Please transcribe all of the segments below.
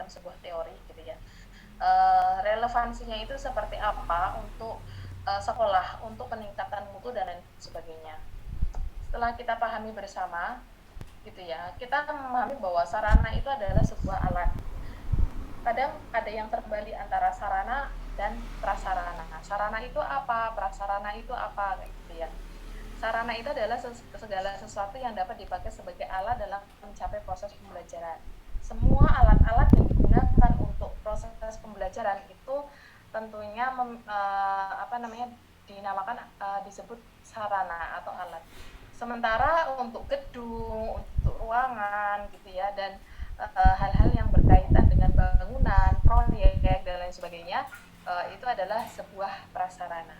sebuah teori gitu ya. Relevansinya itu seperti apa untuk sekolah, untuk peningkatan mutu dan lain sebagainya. Setelah kita pahami bersama gitu ya, kita memahami bahwa sarana itu adalah sebuah alat. Kadang ada yang terbalik antara sarana dan prasarana. Sarana itu apa, prasarana itu apa, kayak gitu ya. Sarana itu adalah segala sesuatu yang dapat dipakai sebagai alat dalam mencapai proses pembelajaran. Semua alat-alat yang digunakan untuk proses pembelajaran itu tentunya dinamakan disebut sarana atau alat. Sementara untuk gedung, untuk ruangan gitu ya, dan hal-hal yang berkaitan dengan bangunan, proyek dan lain sebagainya, itu adalah sebuah prasarana.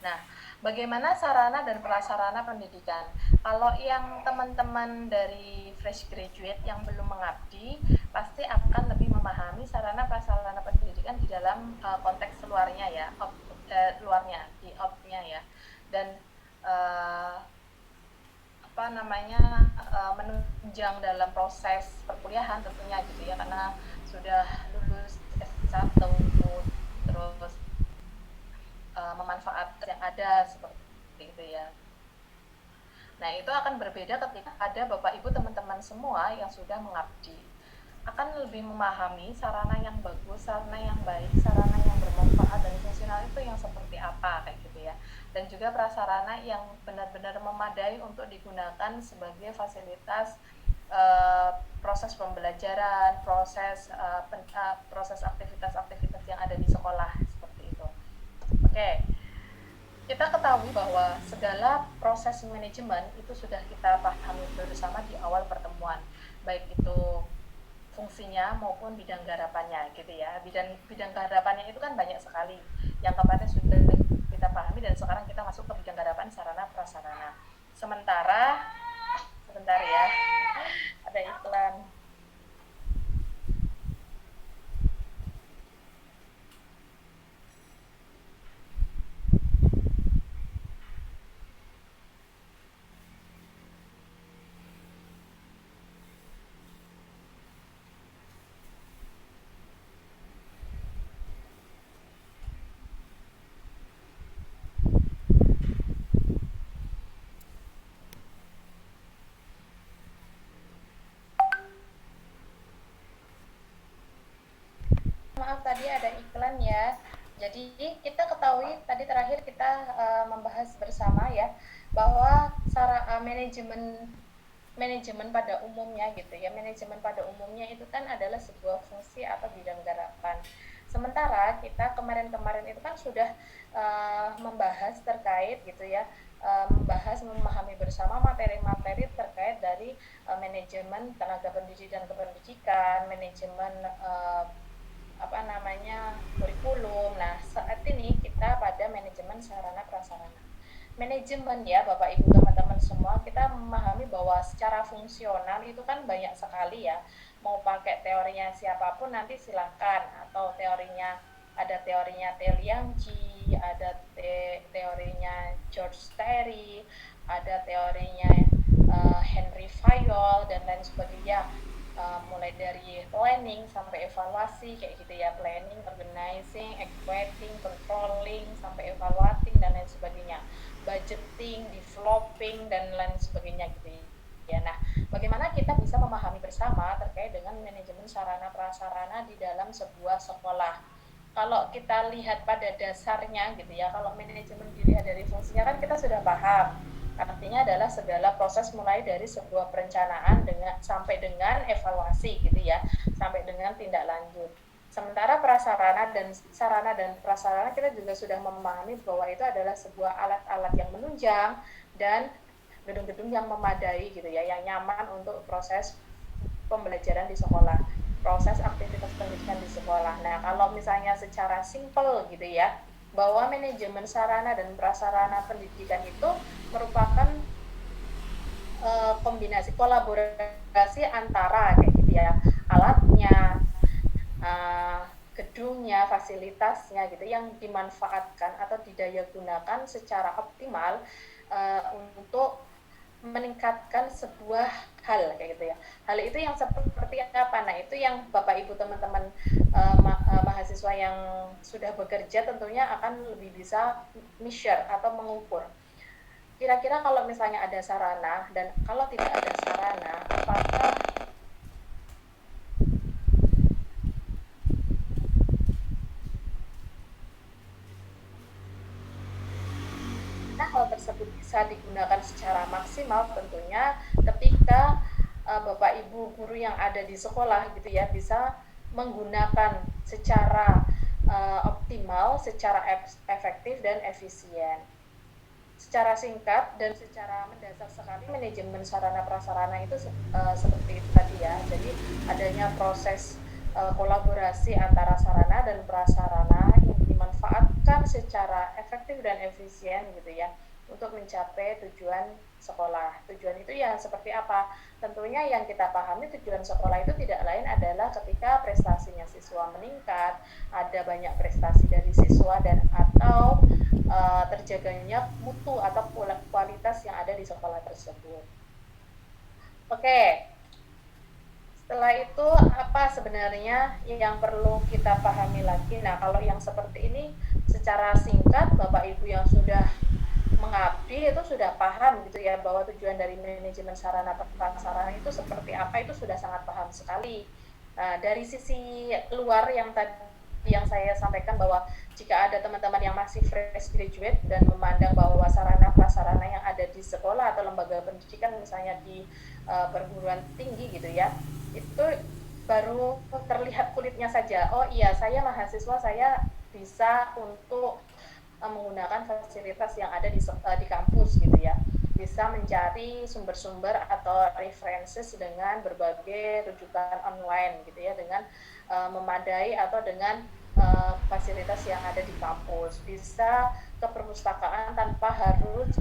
Nah, bagaimana sarana dan prasarana pendidikan? Kalau yang teman-teman dari fresh graduate yang belum mengabdi, pasti akan lebih memahami sarana prasarana pendidikan di dalam konteks luarnya ya, luarnya, di outnya ya. Dan menunjang dalam proses perkuliahan tentunya gitu ya, karena sudah lulus S1 terus memanfaatkan yang ada seperti itu ya. Nah, itu akan berbeda ketika ada Bapak Ibu teman-teman semua yang sudah mengabdi. Akan lebih memahami sarana yang bagus, sarana yang baik, sarana yang bermanfaat dan fungsional itu yang seperti apa kayak gitu ya. Dan juga prasarana yang benar-benar memadai untuk digunakan sebagai fasilitas proses pembelajaran, proses aktivitas-aktivitas yang ada di sekolah seperti itu. Oke. Kita ketahui bahwa segala proses manajemen itu sudah kita pahami bersama di awal pertemuan, baik itu fungsinya maupun bidang garapannya gitu ya. Bidang garapannya itu kan banyak sekali yang kemarin sudah kita pahami, dan sekarang kita masuk ke bidang garapan sarana prasarana. Sebentar ya, ada iklan. Maaf, tadi ada iklan ya. Jadi kita ketahui tadi terakhir kita membahas bersama ya bahwa manajemen pada umumnya gitu ya. Manajemen pada umumnya itu kan adalah sebuah fungsi atau bidang garapan. Sementara kita kemarin-kemarin itu kan sudah membahas terkait gitu ya, memahami bersama materi-materi terkait dari manajemen tenaga pendidik dan kependidikan, manajemen kurikulum. Nah, saat ini kita pada manajemen sarana prasarana. Manajemen ya Bapak Ibu teman-teman semua, kita memahami bahwa secara fungsional itu kan banyak sekali ya. Mau pakai teorinya siapapun nanti silakan, atau ada teorinya Liangji, ada teorinya George Terry, ada teorinya Henry Fayol dan lain sebagainya. Mulai dari planning sampai evaluasi kayak gitu ya, planning, organizing, equating, controlling sampai evaluating dan lain sebagainya, budgeting, developing dan lain sebagainya gitu ya. Nah, bagaimana kita bisa memahami bersama terkait dengan manajemen sarana prasarana di dalam sebuah sekolah? Kalau kita lihat pada dasarnya gitu ya, kalau manajemen dilihat dari fungsinya kan kita sudah paham. Artinya adalah segala proses mulai dari sebuah perencanaan sampai dengan evaluasi gitu ya, sampai dengan tindak lanjut. Sementara sarana dan prasarana kita juga sudah memahami bahwa itu adalah sebuah alat-alat yang menunjang dan gedung-gedung yang memadai gitu ya, yang nyaman untuk proses pembelajaran di sekolah, proses aktivitas pendidikan di sekolah. Nah, kalau misalnya secara simpel gitu ya, bahwa manajemen sarana dan prasarana pendidikan itu merupakan kombinasi kolaborasi antara kayak gitu ya, alatnya, gedungnya, fasilitasnya gitu yang dimanfaatkan atau didaya gunakan secara optimal untuk meningkatkan sebuah hal kayak gitu ya. Hal itu yang seperti apa? Nah, itu yang Bapak Ibu teman-teman mahasiswa yang sudah bekerja tentunya akan lebih bisa measure atau mengukur. Kira-kira kalau misalnya ada sarana dan kalau tidak ada sarana, apakah hal tersebut bisa digunakan secara maksimal tentunya ketika Bapak Ibu guru yang ada di sekolah gitu ya bisa menggunakan secara optimal, secara efektif dan efisien. Secara singkat dan secara mendasar sekali manajemen sarana prasarana itu seperti itu tadi ya. Jadi adanya proses kolaborasi antara sarana dan prasarana yang dimanfaatkan secara efektif dan efisien gitu ya untuk mencapai tujuan sekolah. Tujuan itu ya seperti apa? Tentunya yang kita pahami tujuan sekolah itu tidak lain adalah ketika prestasinya siswa meningkat, ada banyak prestasi dari siswa dan atau terjaganya mutu atau kualitas yang ada di sekolah tersebut. Oke, setelah itu apa sebenarnya yang perlu kita pahami lagi? Nah, kalau yang seperti ini secara singkat Bapak Ibu yang sudah mengabdi itu sudah paham gitu ya bahwa tujuan dari manajemen sarana prasarana itu seperti apa, itu sudah sangat paham sekali. Nah, dari sisi luar yang tadi yang saya sampaikan bahwa jika ada teman-teman yang masih fresh graduate dan memandang bahwa sarana prasarana yang ada di sekolah atau lembaga pendidikan misalnya di perguruan tinggi gitu ya, itu baru terlihat kulitnya saja. Oh iya, saya mahasiswa, saya bisa untuk menggunakan fasilitas yang ada di kampus gitu ya, bisa mencari sumber-sumber atau references dengan berbagai rujukan online gitu ya, dengan memadai atau dengan fasilitas yang ada di kampus, bisa ke perpustakaan tanpa harus,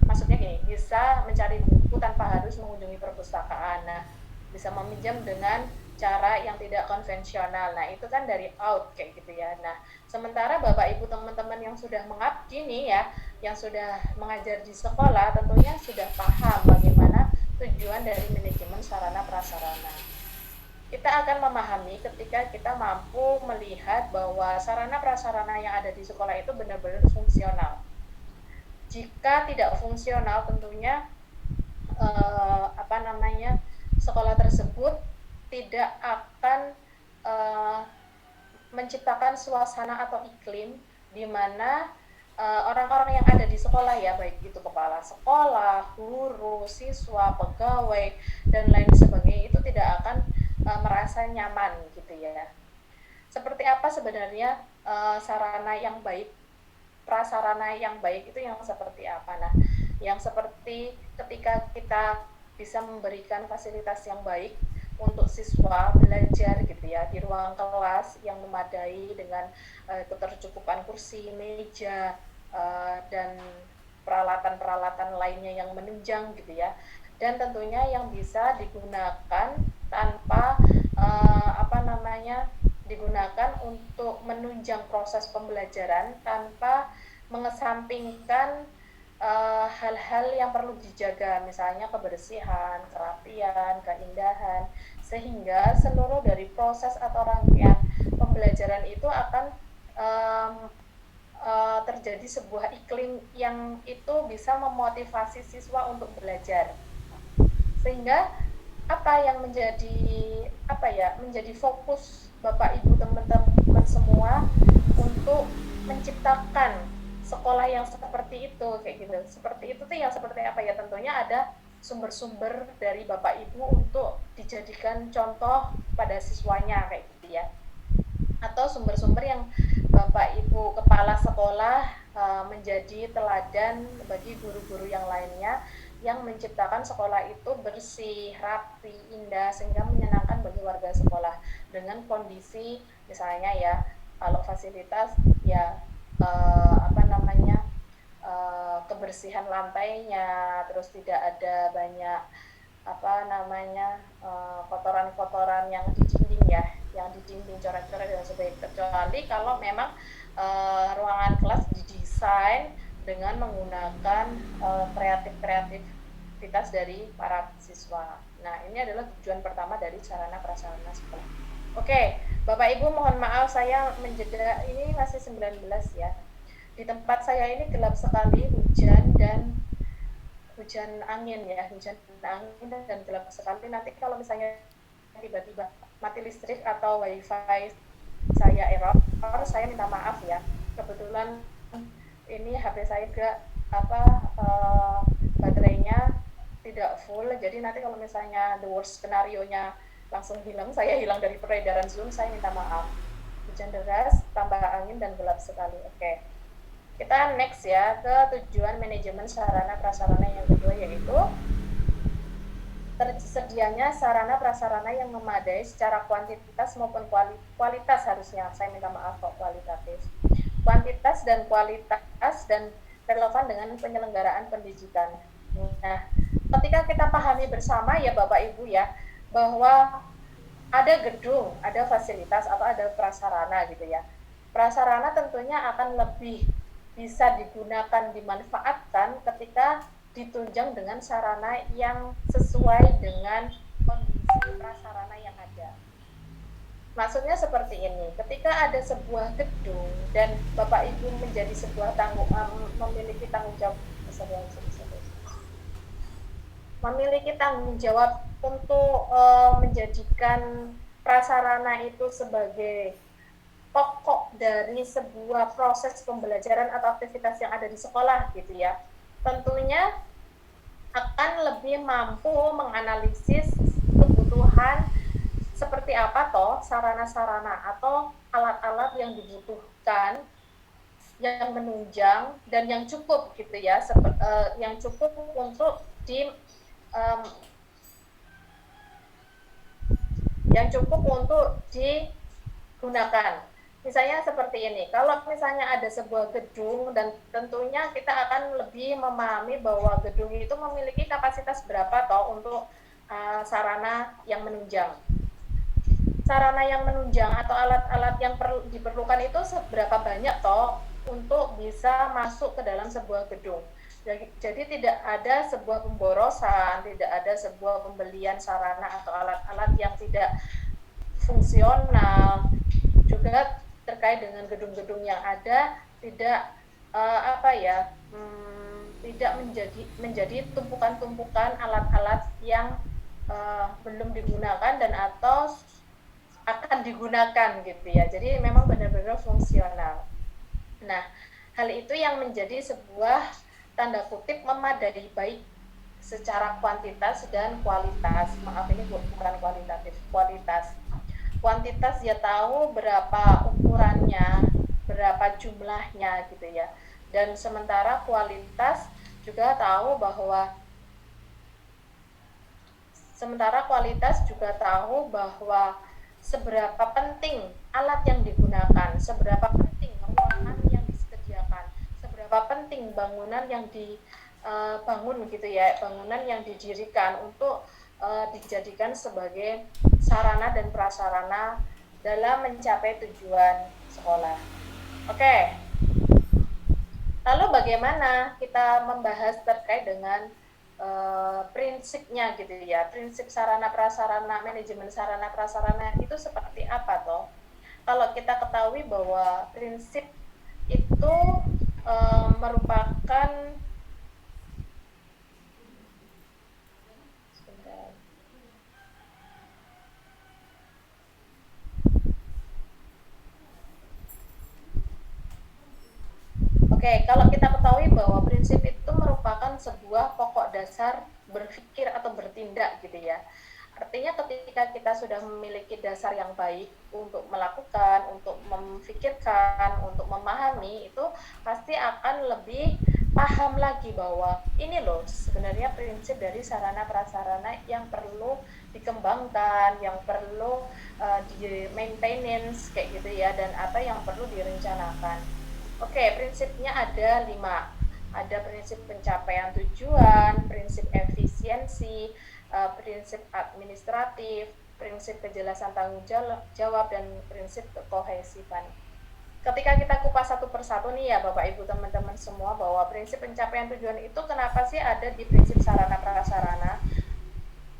maksudnya gini, bisa mencari buku tanpa harus mengunjungi perpustakaan. Nah, bisa meminjam dengan cara yang tidak konvensional. Nah, itu kan dari out kayak gitu ya. Nah, sementara Bapak Ibu teman-teman yang sudah mengabdi nih ya, yang sudah mengajar di sekolah tentunya sudah paham bagaimana tujuan dari manajemen sarana prasarana. Kita akan memahami ketika kita mampu melihat bahwa sarana prasarana yang ada di sekolah itu benar-benar fungsional. Jika tidak fungsional tentunya sekolah tersebut tidak akan menciptakan suasana atau iklim di mana orang-orang yang ada di sekolah ya, baik itu kepala sekolah, guru, siswa, pegawai, dan lain sebagainya itu tidak akan merasa nyaman gitu ya. Seperti apa sebenarnya sarana yang baik, prasarana yang baik itu yang seperti apa? Nah, yang seperti ketika kita bisa memberikan fasilitas yang baik untuk siswa belajar gitu ya di ruang kelas yang memadai dengan ketercukupan kursi, meja, dan peralatan-peralatan lainnya yang menunjang gitu ya, dan tentunya yang bisa digunakan tanpa digunakan untuk menunjang proses pembelajaran tanpa mengesampingkan hal-hal yang perlu dijaga, misalnya kebersihan, kerapian, keindahan, sehingga seluruh dari proses atau rangkaian pembelajaran itu akan terjadi sebuah iklim yang itu bisa memotivasi siswa untuk belajar, sehingga apa yang menjadi fokus Bapak Ibu teman-teman semua untuk menciptakan sekolah yang seperti itu kayak gitu. Seperti itu tuh yang seperti apa ya, tentunya ada sumber-sumber dari Bapak Ibu untuk dijadikan contoh pada siswanya kayak gitu ya. Atau sumber-sumber yang Bapak Ibu kepala sekolah menjadi teladan bagi guru-guru yang lainnya yang menciptakan sekolah itu bersih, rapi, indah sehingga menyenangkan bagi warga sekolah dengan kondisi misalnya ya, kalau fasilitas ya kebersihan lantainya, terus tidak ada banyak kotoran-kotoran yang di dinding ya, yang di dinding coret-coret dan sebagainya, kecuali kalau memang ruangan kelas didesain dengan menggunakan kreatif-kreatif aktivitas dari para siswa. Nah, ini adalah tujuan pertama dari sarana prasarana sekolah. Oke, Bapak Ibu mohon maaf saya menjeda, ini masih 19 ya. Di tempat saya ini gelap sekali, hujan angin ya, hujan angin dan gelap sekali. Nanti kalau misalnya tiba-tiba mati listrik atau wifi saya error, saya minta maaf ya. Kebetulan ini HP saya juga baterainya tidak full, jadi nanti kalau misalnya the worst skenario nya langsung hilang, saya hilang dari peredaran Zoom, saya minta maaf. Hujan deras, tambah angin dan gelap sekali. Oke. Kita next ya ke tujuan manajemen sarana prasarana yang kedua, yaitu tersedianya sarana prasarana yang memadai secara kuantitas maupun kualitas, harusnya saya minta maaf kok kualitatif, kuantitas dan kualitas dan relevan dengan penyelenggaraan pendidikan. Nah, ketika kita pahami bersama ya Bapak Ibu ya, bahwa ada gedung, ada fasilitas atau ada prasarana gitu ya. Prasarana tentunya akan lebih bisa digunakan, dimanfaatkan ketika ditunjang dengan sarana yang sesuai dengan kondisi prasarana yang ada. Maksudnya seperti ini, ketika ada sebuah gedung dan Bapak Ibu menjadi sebuah memiliki tanggung jawab untuk menjadikan prasarana itu sebagai pokok dari sebuah proses pembelajaran atau aktivitas yang ada di sekolah gitu ya. Tentunya akan lebih mampu menganalisis kebutuhan seperti apa toh sarana-sarana atau alat-alat yang dibutuhkan, yang menunjang dan yang cukup gitu ya, yang cukup untuk digunakan. Misalnya seperti ini, kalau misalnya ada sebuah gedung dan tentunya kita akan lebih memahami bahwa gedung itu memiliki kapasitas berapa toh untuk sarana yang menunjang. Sarana yang menunjang atau alat-alat yang diperlukan itu seberapa banyak toh untuk bisa masuk ke dalam sebuah gedung. Jadi tidak ada sebuah pemborosan, tidak ada sebuah pembelian sarana atau alat-alat yang tidak fungsional. Juga terkait dengan gedung-gedung yang ada tidak tidak menjadi tumpukan-tumpukan alat-alat yang belum digunakan dan atau akan digunakan gitu ya. Jadi memang benar-benar fungsional. Nah, hal itu yang menjadi sebuah tanda kutip memadai, baik secara kuantitas dan kualitas. Maaf, ini bukan kualitatif, kualitas. Kuantitas ya tahu berapa ukurannya, berapa jumlahnya gitu ya. Dan sementara kualitas juga tahu bahwa seberapa penting alat yang digunakan, seberapa penting ruangan yang disediakan, seberapa penting bangunan yang dibangun gitu ya, bangunan yang didirikan untuk dijadikan sebagai sarana dan prasarana dalam mencapai tujuan sekolah. Oke. Lalu bagaimana kita membahas terkait dengan prinsipnya gitu ya, prinsip sarana prasarana, manajemen sarana prasarana itu seperti apa toh? Kalau kita ketahui bahwa prinsip itu merupakan kalau kita ketahui bahwa prinsip itu merupakan sebuah pokok dasar berpikir atau bertindak gitu ya. Artinya ketika kita sudah memiliki dasar yang baik untuk melakukan, untuk memikirkan, untuk memahami, itu pasti akan lebih paham lagi bahwa ini loh sebenarnya prinsip dari sarana prasarana yang perlu dikembangkan, yang perlu di maintenance kayak gitu ya, dan apa yang perlu direncanakan. Prinsipnya ada 5. Ada prinsip pencapaian tujuan, prinsip efisiensi, prinsip administratif, prinsip kejelasan tanggung jawab, dan prinsip kekohesifan. ketika kita kupas satu persatu nih ya Bapak Ibu teman-teman semua, bahwa prinsip pencapaian tujuan itu kenapa sih ada di prinsip sarana prasarana.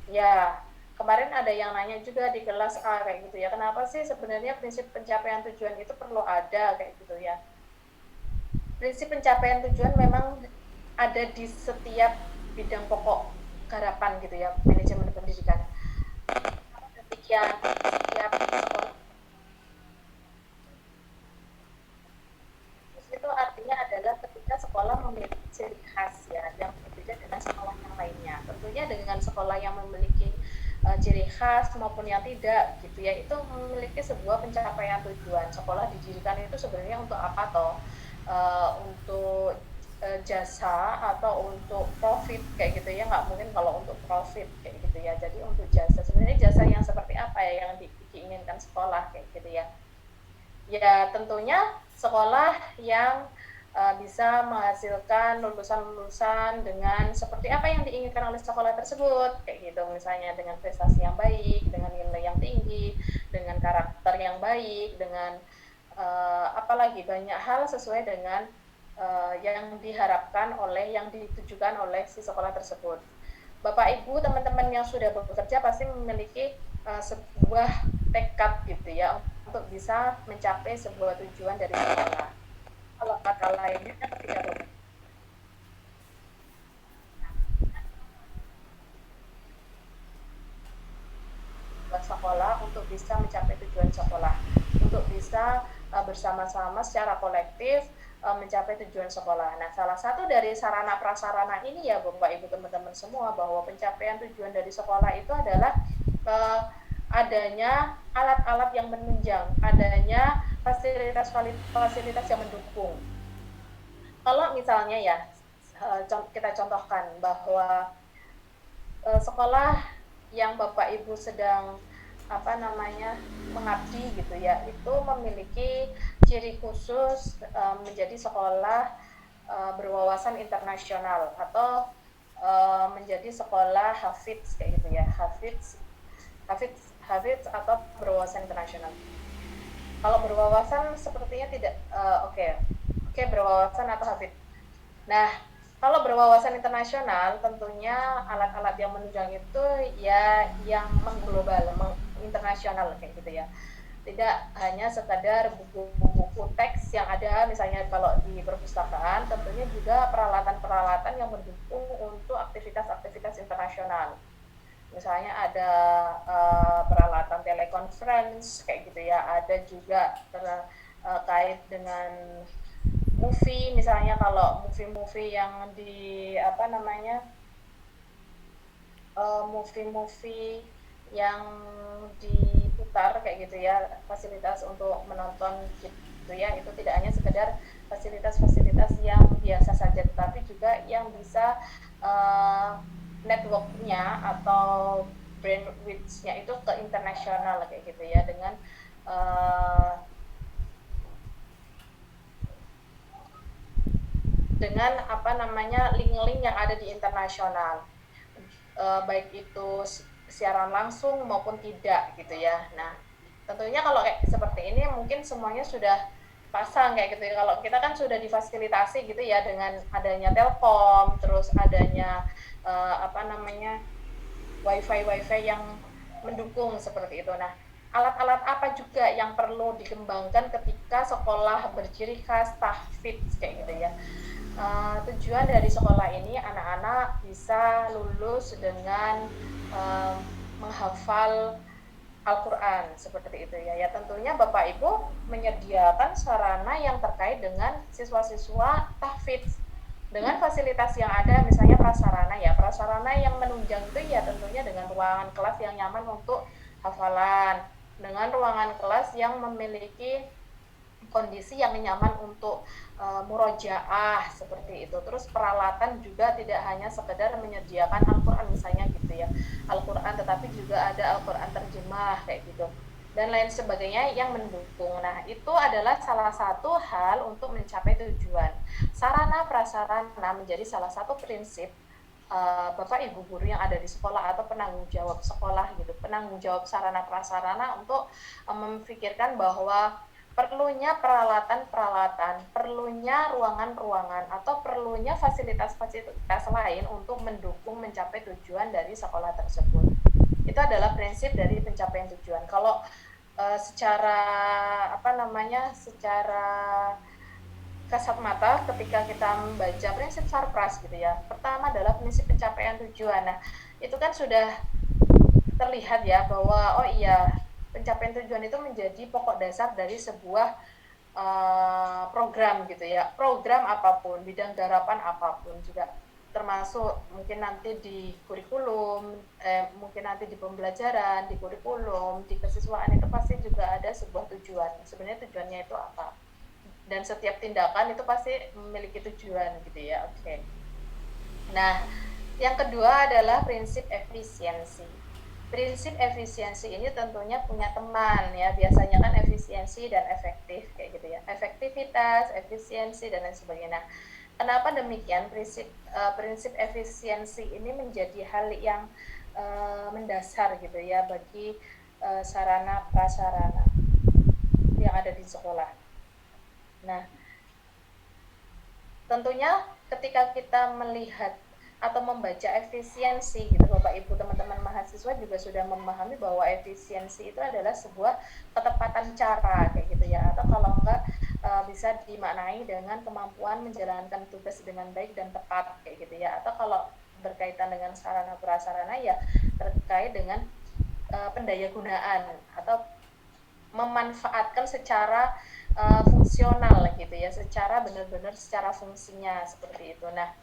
Ya, kemarin ada yang nanya juga di kelas A kayak gitu ya, kenapa sih sebenarnya prinsip pencapaian tujuan itu perlu ada kayak gitu ya. Prinsip pencapaian tujuan memang ada di setiap bidang pokok garapan gitu ya, manajemen pendidikan. Demikian setiap sekolah itu artinya adalah ketika sekolah memiliki ciri khas ya yang berbeda dengan sekolah yang lainnya. Tentunya dengan sekolah yang memiliki ciri khas maupun yang tidak gitu ya, itu memiliki sebuah pencapaian tujuan. Sekolah didirikan itu sebenarnya untuk apa toh? Untuk jasa atau untuk profit kayak gitu ya, nggak mungkin kalau untuk profit kayak gitu ya. Jadi untuk jasa, sebenarnya jasa yang seperti apa ya yang diinginkan sekolah kayak gitu ya. Ya tentunya sekolah yang bisa menghasilkan lulusan-lulusan dengan seperti apa yang diinginkan oleh sekolah tersebut kayak gitu, misalnya dengan prestasi yang baik, dengan nilai yang tinggi, dengan karakter yang baik, dengan apalagi banyak hal sesuai dengan yang diharapkan oleh yang ditujukan oleh si sekolah tersebut. Bapak Ibu teman-teman yang sudah bekerja pasti memiliki sebuah tekad gitu ya untuk bisa mencapai sebuah tujuan dari sekolah. Kalau kata lainnya ketika sekolah untuk bisa mencapai tujuan sekolah, untuk bisa bersama-sama secara kolektif mencapai tujuan sekolah. Nah, salah satu dari sarana prasarana ini ya Bapak Ibu teman-teman semua, bahwa pencapaian tujuan dari sekolah itu adalah uh, adanya alat-alat yang menunjang, adanya fasilitas-fasilitas yang mendukung. Kalau misalnya ya kita contohkan bahwa sekolah yang Bapak Ibu sedang apa namanya mengabdi gitu ya, itu memiliki ciri khusus menjadi sekolah berwawasan internasional atau menjadi sekolah Hafiz kayak gitu ya, Hafiz atau berwawasan internasional. Kalau berwawasan sepertinya tidak oke, berwawasan atau Hafiz. Nah, kalau berwawasan internasional, tentunya alat-alat yang menunjang itu ya yang mengglobal, internasional kayak gitu ya. Tidak hanya sekadar buku-buku teks yang ada misalnya kalau di perpustakaan, tentunya juga peralatan-peralatan yang mendukung untuk aktivitas-aktivitas internasional. Misalnya ada peralatan teleconference kayak gitu ya, ada juga terkait dengan movie, misalnya kalau movie-movie yang di apa namanya movie-movie yang diputar kayak gitu ya, fasilitas untuk menonton gitu ya, itu tidak hanya sekedar fasilitas-fasilitas yang biasa saja, tetapi juga yang bisa networknya atau bandwidth-nya itu ke internasional kayak gitu ya, dengan uh, dengan apa namanya link-link yang ada di internasional, baik itu siaran langsung maupun tidak gitu ya. Nah tentunya kalau kayak seperti ini mungkin semuanya sudah pasang kayak gitu ya. Kalau kita kan sudah difasilitasi gitu ya dengan adanya Telkom, terus adanya apa namanya wifi yang mendukung seperti itu. Nah, alat-alat apa juga yang perlu dikembangkan ketika sekolah berciri khas tahfidz kayak gitu ya. Tujuan dari sekolah ini anak-anak bisa lulus dengan menghafal Al-Quran seperti itu ya. Ya tentunya Bapak Ibu menyediakan sarana yang terkait dengan siswa-siswa tahfidz dengan fasilitas yang ada, misalnya prasarana ya, prasarana yang menunjang itu ya tentunya dengan ruangan kelas yang nyaman untuk hafalan, dengan ruangan kelas yang memiliki kondisi yang nyaman untuk murojaah seperti itu. Terus peralatan juga tidak hanya sekedar menyediakan Al-Quran misalnya gitu ya, Al-Quran, tetapi juga ada Al-Quran terjemah kayak gitu dan lain sebagainya yang mendukung. Nah, itu adalah salah satu hal untuk mencapai tujuan. Sarana prasarana menjadi salah satu prinsip Bapak Ibu guru yang ada di sekolah atau penanggung jawab sekolah gitu, penanggung jawab sarana prasarana untuk memikirkan bahwa perlunya peralatan-peralatan, perlunya ruangan-ruangan, atau perlunya fasilitas-fasilitas lain untuk mendukung mencapai tujuan dari sekolah tersebut. Itu adalah prinsip dari pencapaian tujuan. Kalau secara secara kasat mata ketika kita membaca prinsip Sarpras gitu ya. Pertama adalah prinsip pencapaian tujuan. Nah, itu kan sudah terlihat ya bahwa oh iya, pencapaian tujuan itu menjadi pokok dasar dari sebuah program gitu ya. Program apapun, bidang garapan apapun juga, termasuk mungkin nanti di kurikulum, mungkin nanti di pembelajaran, di kurikulum, di kesiswaan, itu pasti juga ada sebuah tujuan. Sebenarnya tujuannya itu apa? Dan setiap tindakan itu pasti memiliki tujuan gitu ya. Oke. Nah, yang kedua adalah prinsip efisiensi. Prinsip efisiensi ini tentunya punya teman ya. Biasanya kan efisiensi dan efektif kayak gitu ya. Efektivitas, efisiensi dan lain sebagainya. Nah, kenapa demikian? Prinsip efisiensi ini menjadi hal yang mendasar gitu ya bagi sarana prasarana yang ada di sekolah. Nah, tentunya ketika kita melihat atau membaca efisiensi gitu, Bapak Ibu teman-teman mahasiswa juga sudah memahami bahwa efisiensi itu adalah sebuah ketepatan cara kayak gitu ya, atau kalau enggak bisa dimaknai dengan kemampuan menjalankan tugas dengan baik dan tepat kayak gitu ya, atau kalau berkaitan dengan sarana prasarana ya terkait dengan pendayagunaan atau memanfaatkan secara fungsional gitu ya, secara benar-benar secara fungsinya seperti itu. Nah,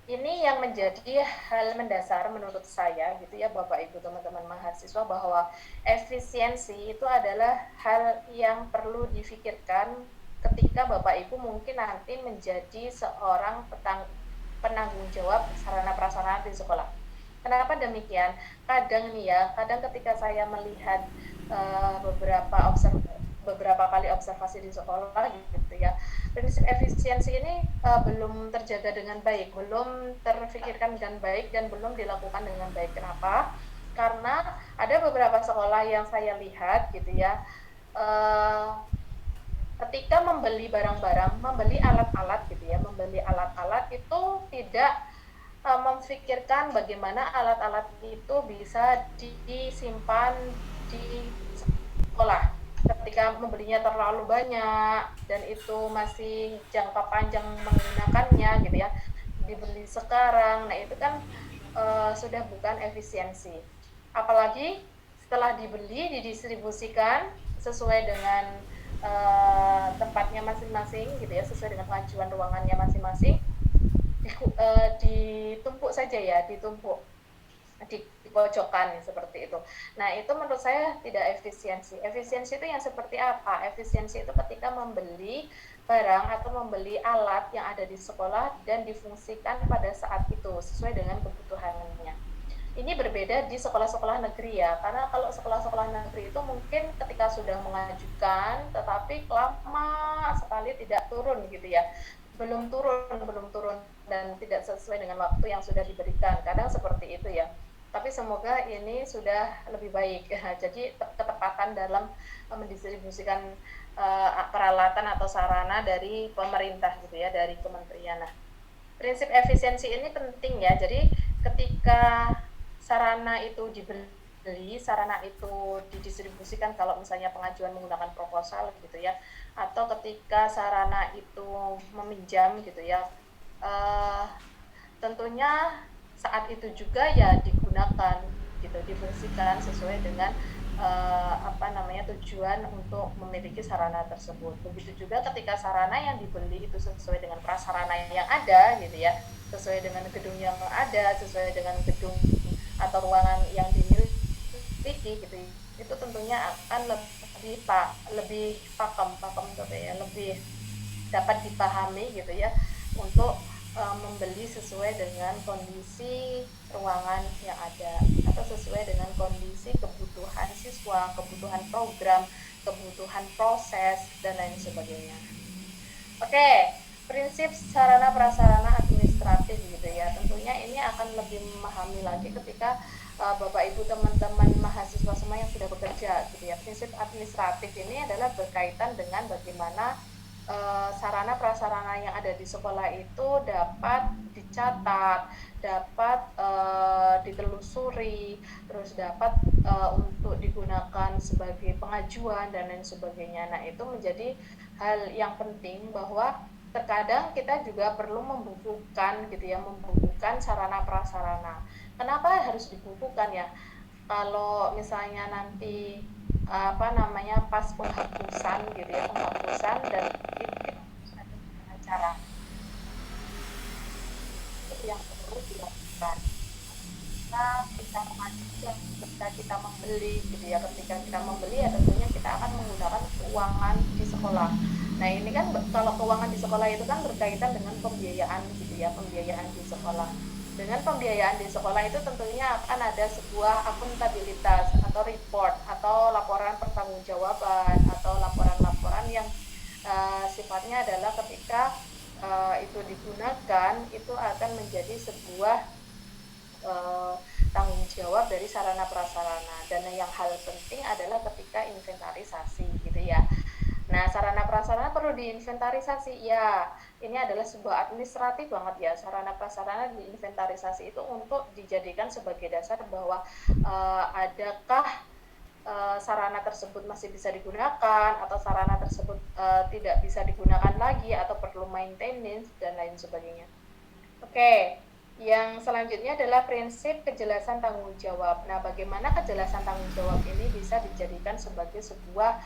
ini yang menjadi hal mendasar menurut saya gitu ya Bapak Ibu teman-teman mahasiswa, bahwa efisiensi itu adalah hal yang perlu difikirkan ketika Bapak Ibu mungkin nanti menjadi seorang penanggung jawab sarana prasarana di sekolah. Kenapa demikian? Kadang nih ya, kadang ketika saya melihat beberapa kali observasi di sekolah gitu ya, prinsip efisiensi ini belum terjaga dengan baik, belum terfikirkan dengan baik, dan belum dilakukan dengan baik. Kenapa? Karena ada beberapa sekolah yang saya lihat gitu ya, ketika membeli barang-barang, membeli alat-alat gitu ya, membeli alat-alat itu tidak memfikirkan bagaimana alat-alat itu bisa disimpan di sekolah. Ketika membelinya terlalu banyak dan itu masih jangka panjang menggunakannya gitu ya, dibeli sekarang, nah itu kan sudah bukan efisiensi. Apalagi setelah dibeli didistribusikan sesuai dengan tempatnya masing-masing gitu ya, sesuai dengan pengajuan ruangannya masing-masing, ditumpuk saja ya, ditumpuk di pojokan seperti itu. Nah, itu menurut saya tidak efisiensi. Efisiensi itu yang seperti apa? Efisiensi itu ketika membeli barang atau membeli alat yang ada di sekolah dan difungsikan pada saat itu sesuai dengan kebutuhannya. Ini berbeda di sekolah-sekolah negeri ya, karena kalau sekolah-sekolah negeri itu mungkin ketika sudah mengajukan tetapi lama sekali tidak turun gitu ya, belum turun dan tidak sesuai dengan waktu yang sudah diberikan. Kadang seperti itu ya. Tapi semoga ini sudah lebih baik. Jadi ketepatan dalam mendistribusikan peralatan atau sarana dari pemerintah gitu ya, dari kementerian. Nah, prinsip efisiensi ini penting ya. Jadi ketika sarana itu dibeli, sarana itu didistribusikan kalau misalnya pengajuan menggunakan proposal gitu ya, atau ketika sarana itu meminjam gitu ya, tentunya saat itu juga ya digunakan gitu, difungsikan sesuai dengan tujuan untuk memiliki sarana tersebut. Begitu juga ketika sarana yang dibeli itu sesuai dengan prasarana yang ada gitu ya, sesuai dengan gedung yang ada, sesuai dengan gedung atau ruangan yang dimiliki gitu, itu tentunya akan lebih lebih dapat dipahami gitu ya, untuk membeli sesuai dengan kondisi ruangan yang ada atau sesuai dengan kondisi kebutuhan siswa, kebutuhan program, kebutuhan proses dan lain sebagainya. Oke, prinsip sarana prasarana administratif gitu ya. Tentunya ini akan lebih memahami lagi ketika Bapak Ibu teman-teman mahasiswa semua yang sudah bekerja gitu ya. Prinsip administratif ini adalah berkaitan dengan bagaimana sarana prasarana yang ada di sekolah itu dapat dicatat, dapat ditelusuri, terus dapat untuk digunakan sebagai pengajuan dan lain sebagainya. Nah, itu menjadi hal yang penting bahwa terkadang kita juga perlu membukukan gitu ya, membukukan sarana prasarana. Kenapa harus dibukukan ya? Kalau misalnya nanti apa namanya pas penghapusan gitu ya, penghapusan dan itu ada acara itu yang perlu dilakukan. Kita mengajukan, ketika kita membeli gitu ya, ketika kita membeli ya tentunya kita akan menggunakan keuangan di sekolah. Nah, ini kan kalau keuangan di sekolah itu kan berkaitan dengan pembiayaan gitu ya, pembiayaan di sekolah. Dengan pembiayaan di sekolah itu tentunya akan ada sebuah akuntabilitas atau report atau laporan pertanggungjawaban atau laporan-laporan yang sifatnya adalah ketika itu digunakan itu akan menjadi sebuah uh, tanggung jawab dari sarana prasarana. Dan yang hal penting adalah ketika inventarisasi gitu ya. Nah, sarana prasarana perlu diinventarisasi. Ya, ini adalah sebuah administratif banget ya. Sarana prasarana diinventarisasi itu untuk dijadikan sebagai dasar bahwa adakah sarana tersebut masih bisa digunakan atau sarana tersebut tidak bisa digunakan lagi atau perlu maintenance dan lain sebagainya. Oke, yang selanjutnya adalah prinsip kejelasan tanggung jawab. Nah, bagaimana kejelasan tanggung jawab ini bisa dijadikan sebagai sebuah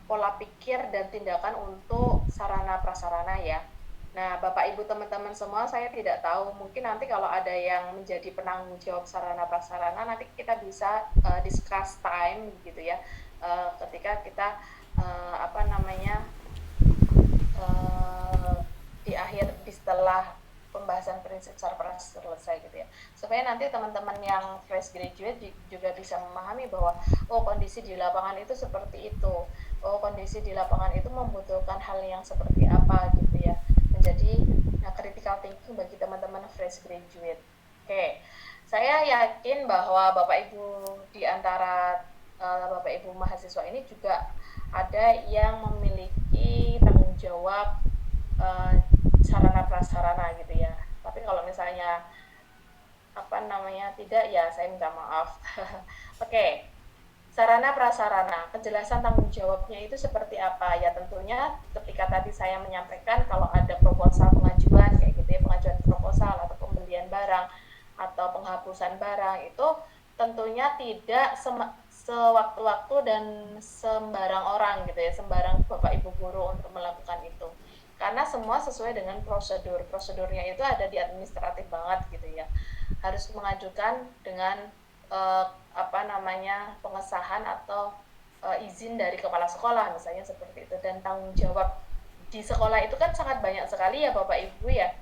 pola pikir dan tindakan untuk sarana prasarana ya. Nah, Bapak Ibu teman-teman semua, saya tidak tahu, mungkin nanti kalau ada yang menjadi penanggung jawab sarana prasarana, nanti kita bisa discuss time gitu ya, ketika kita apa namanya di setelah pembahasan prinsip sarpras selesai gitu ya, supaya nanti teman-teman yang fresh graduate juga bisa memahami bahwa oh kondisi di lapangan itu seperti itu, oh kondisi di lapangan itu membutuhkan hal yang seperti apa gitu ya, menjadi critical thinking bagi teman-teman fresh graduate. Oke, saya yakin bahwa Bapak Ibu di antara Bapak Ibu mahasiswa ini juga ada yang memiliki tanggung jawab uh, sarana prasarana gitu ya. Tapi kalau misalnya apa namanya tidak ya saya minta maaf. Oke, sarana prasarana, kejelasan tanggung jawabnya itu seperti apa ya, tentunya ketika tadi saya menyampaikan kalau ada proposal pengajuan kayak gitu ya, pengajuan proposal atau pembelian barang atau penghapusan barang itu tentunya tidak sewaktu-waktu dan sembarang orang gitu ya, sembarang Bapak Ibu guru untuk melakukan itu, karena semua sesuai dengan prosedurnya itu ada di administratif banget gitu ya, harus mengajukan dengan apa namanya pengesahan atau izin dari kepala sekolah misalnya seperti itu. Dan tanggung jawab di sekolah itu kan sangat banyak sekali ya Bapak Ibu ya.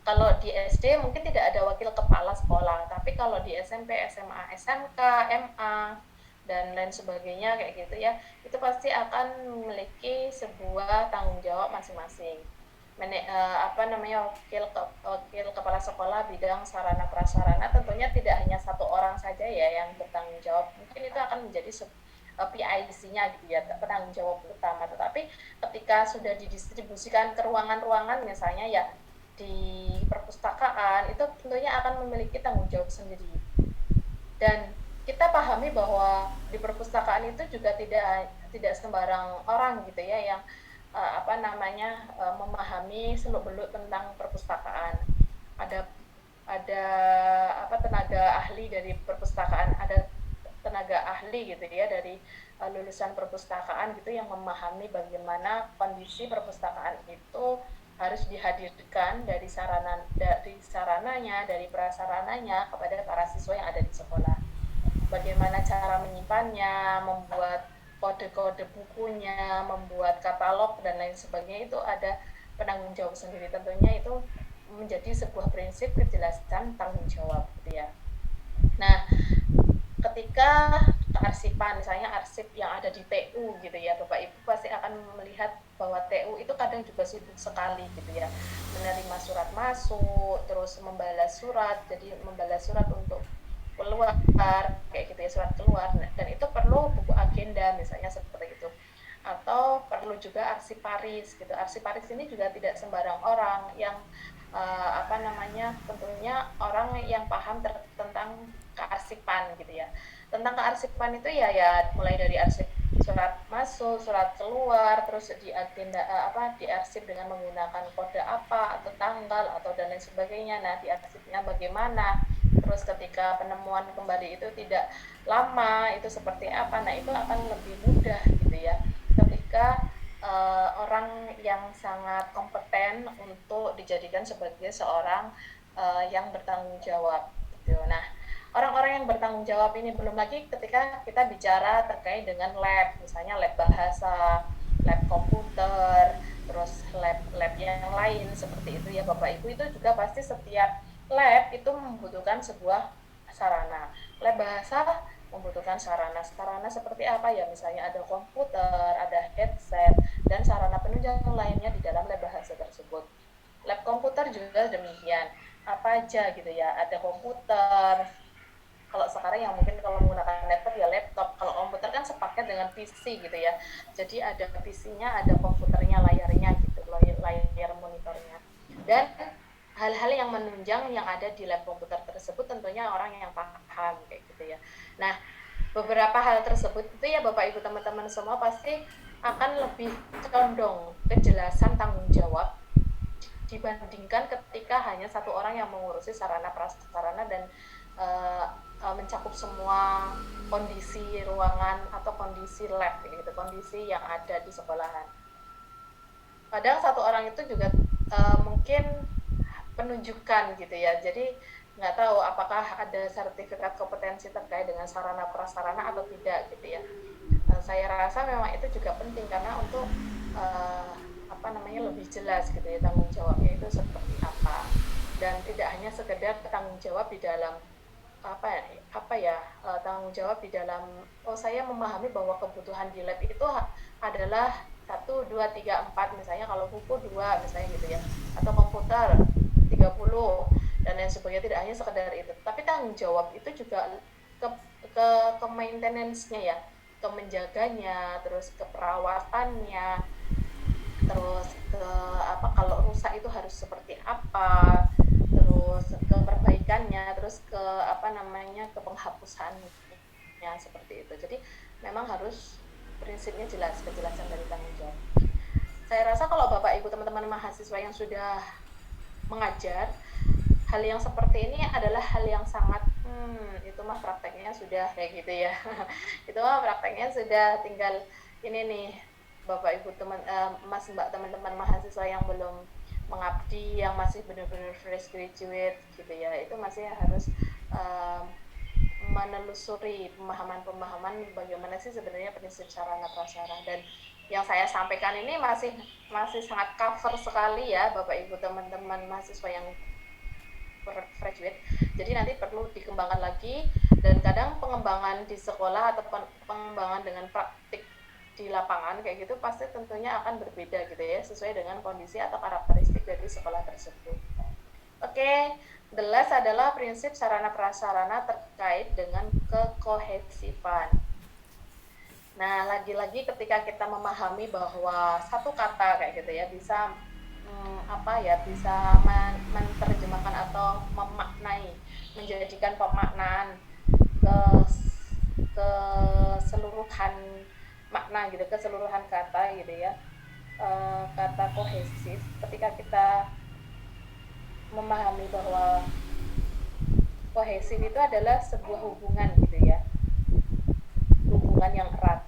Kalau di SD mungkin tidak ada wakil kepala sekolah, tapi kalau di SMP, SMA, SMK, MA dan lain sebagainya kayak gitu ya, itu pasti akan memiliki sebuah tanggung jawab masing-masing. Apa namanya wakil kepala sekolah bidang sarana prasarana tentunya tidak hanya satu orang saja ya yang bertanggung jawab, mungkin itu akan menjadi PIC-nya gitu ya, penanggung jawab utama. Tetapi ketika sudah didistribusikan ke ruangan-ruangan misalnya ya di perpustakaan, itu tentunya akan memiliki tanggung jawab sendiri. Dan kita pahami bahwa di perpustakaan itu juga tidak sembarang orang gitu ya yang apa namanya memahami seluk-beluk tentang perpustakaan. Ada apa tenaga ahli dari perpustakaan, ada tenaga ahli gitu ya dari lulusan perpustakaan gitu yang memahami bagaimana kondisi perpustakaan itu harus dihadirkan dari sarananya, dari prasarananya kepada para siswa yang ada di sekolah. Bagaimana cara menyimpannya, membuat kode-kode bukunya, membuat katalog dan lain sebagainya, itu ada penanggung jawab sendiri. Tentunya itu menjadi sebuah prinsip kejelasan tanggung jawab gitu ya. Nah, ketika kearsipan, misalnya arsip yang ada di TU gitu ya, Bapak Ibu pasti akan melihat bahwa TU itu kadang juga sibuk sekali gitu ya, menerima surat masuk, terus membalas surat, jadi membalas surat untuk keluar kayak gitu ya, surat keluar. Dan itu perlu buku agenda misalnya seperti itu, atau perlu juga arsiparis gitu. Arsiparis ini juga tidak sembarang orang yang apa namanya, tentunya orang yang paham tentang kearsipan gitu ya. Tentang kearsipan itu ya mulai dari arsip surat masuk, surat keluar, terus di agenda apa diarsip dengan menggunakan kode apa atau tanggal atau dan lain sebagainya. Nah, diarsipnya bagaimana? Terus ketika penemuan kembali itu tidak lama, itu seperti apa? Nah, itu akan lebih mudah gitu ya. Ketika orang yang sangat kompeten untuk dijadikan sebagai seorang yang bertanggung jawab gitu. Nah, orang-orang yang bertanggung jawab ini belum lagi ketika kita bicara terkait dengan lab, misalnya lab bahasa, lab komputer, terus lab yang lain seperti itu ya Bapak Ibu, itu juga pasti setiap lab itu membutuhkan sebuah sarana. Lab bahasa membutuhkan sarana seperti apa ya, misalnya ada komputer, ada headset, dan sarana penunjang lainnya di dalam lab bahasa tersebut. Lab komputer juga demikian, apa aja gitu ya, ada komputer, kalau sekarang yang mungkin kalau menggunakan laptop ya laptop, kalau komputer kan sepaket dengan PC gitu ya, jadi ada PC-nya, ada komputernya, layarnya gitu, layar monitornya, dan hal-hal yang menunjang yang ada di lab komputer tersebut tentunya orang yang paham kayak gitu ya. Nah, beberapa hal tersebut itu ya Bapak Ibu teman-teman semua pasti akan lebih condong kejelasan tanggung jawab dibandingkan ketika hanya satu orang yang mengurusi sarana prasarana dan mencakup semua kondisi ruangan atau kondisi lab gitu, kondisi yang ada di sekolahan. Kadang satu orang itu juga mungkin penunjukan gitu ya, jadi nggak tahu apakah ada sertifikat kompetensi terkait dengan sarana prasarana atau tidak gitu ya. Saya rasa memang itu juga penting karena untuk apa namanya, lebih jelas gitu ya tanggung jawabnya itu seperti apa, dan tidak hanya sekedar tanggung jawab di dalam apa ya tanggung jawab di dalam saya memahami bahwa kebutuhan di lab itu adalah 1, 2, 3, 4 misalnya, kalau buku 2 misalnya gitu ya, atau komputer 30 dan lain sebagainya. Tidak hanya sekedar itu, tapi tanggung jawab itu juga ke maintenance-nya ya, ke menjaganya, terus ke perawatannya, terus ke apa, kalau rusak itu harus seperti apa, terus ke perbaikannya, terus ke apa namanya, ke penghapusannya seperti itu. Jadi memang harus prinsipnya jelas, kejelasan dari tanggung jawab. Saya rasa kalau Bapak Ibu teman-teman mahasiswa yang sudah mengajar, hal yang seperti ini adalah hal yang sangat itu mah prakteknya sudah kayak gitu ya. Itu mah prakteknya sudah tinggal ini nih Bapak Ibu Mas Mbak teman-teman mahasiswa yang belum mengabdi, yang masih benar-benar fresh graduate gitu ya, itu masih harus menelusuri pemahaman-pemahaman bagaimana sih sebenarnya prinsip sarana prasarana. Dan yang saya sampaikan ini masih sangat cover sekali ya Bapak Ibu teman-teman mahasiswa yang graduate. Jadi nanti perlu dikembangkan lagi, dan kadang pengembangan di sekolah atau pengembangan dengan praktik di lapangan kayak gitu pasti tentunya akan berbeda gitu ya, sesuai dengan kondisi atau karakteristik dari sekolah tersebut. Oke, the last adalah prinsip sarana prasarana terkait dengan kekohesifan. Nah, lagi-lagi ketika kita memahami bahwa satu kata kayak gitu ya bisa bisa menerjemahkan atau memaknai, menjadikan pemaknaan ke keseluruhan makna gitu, keseluruhan kata gitu ya. Kata kohesif, ketika kita memahami bahwa kohesif itu adalah sebuah hubungan gitu ya, hubungan yang erat.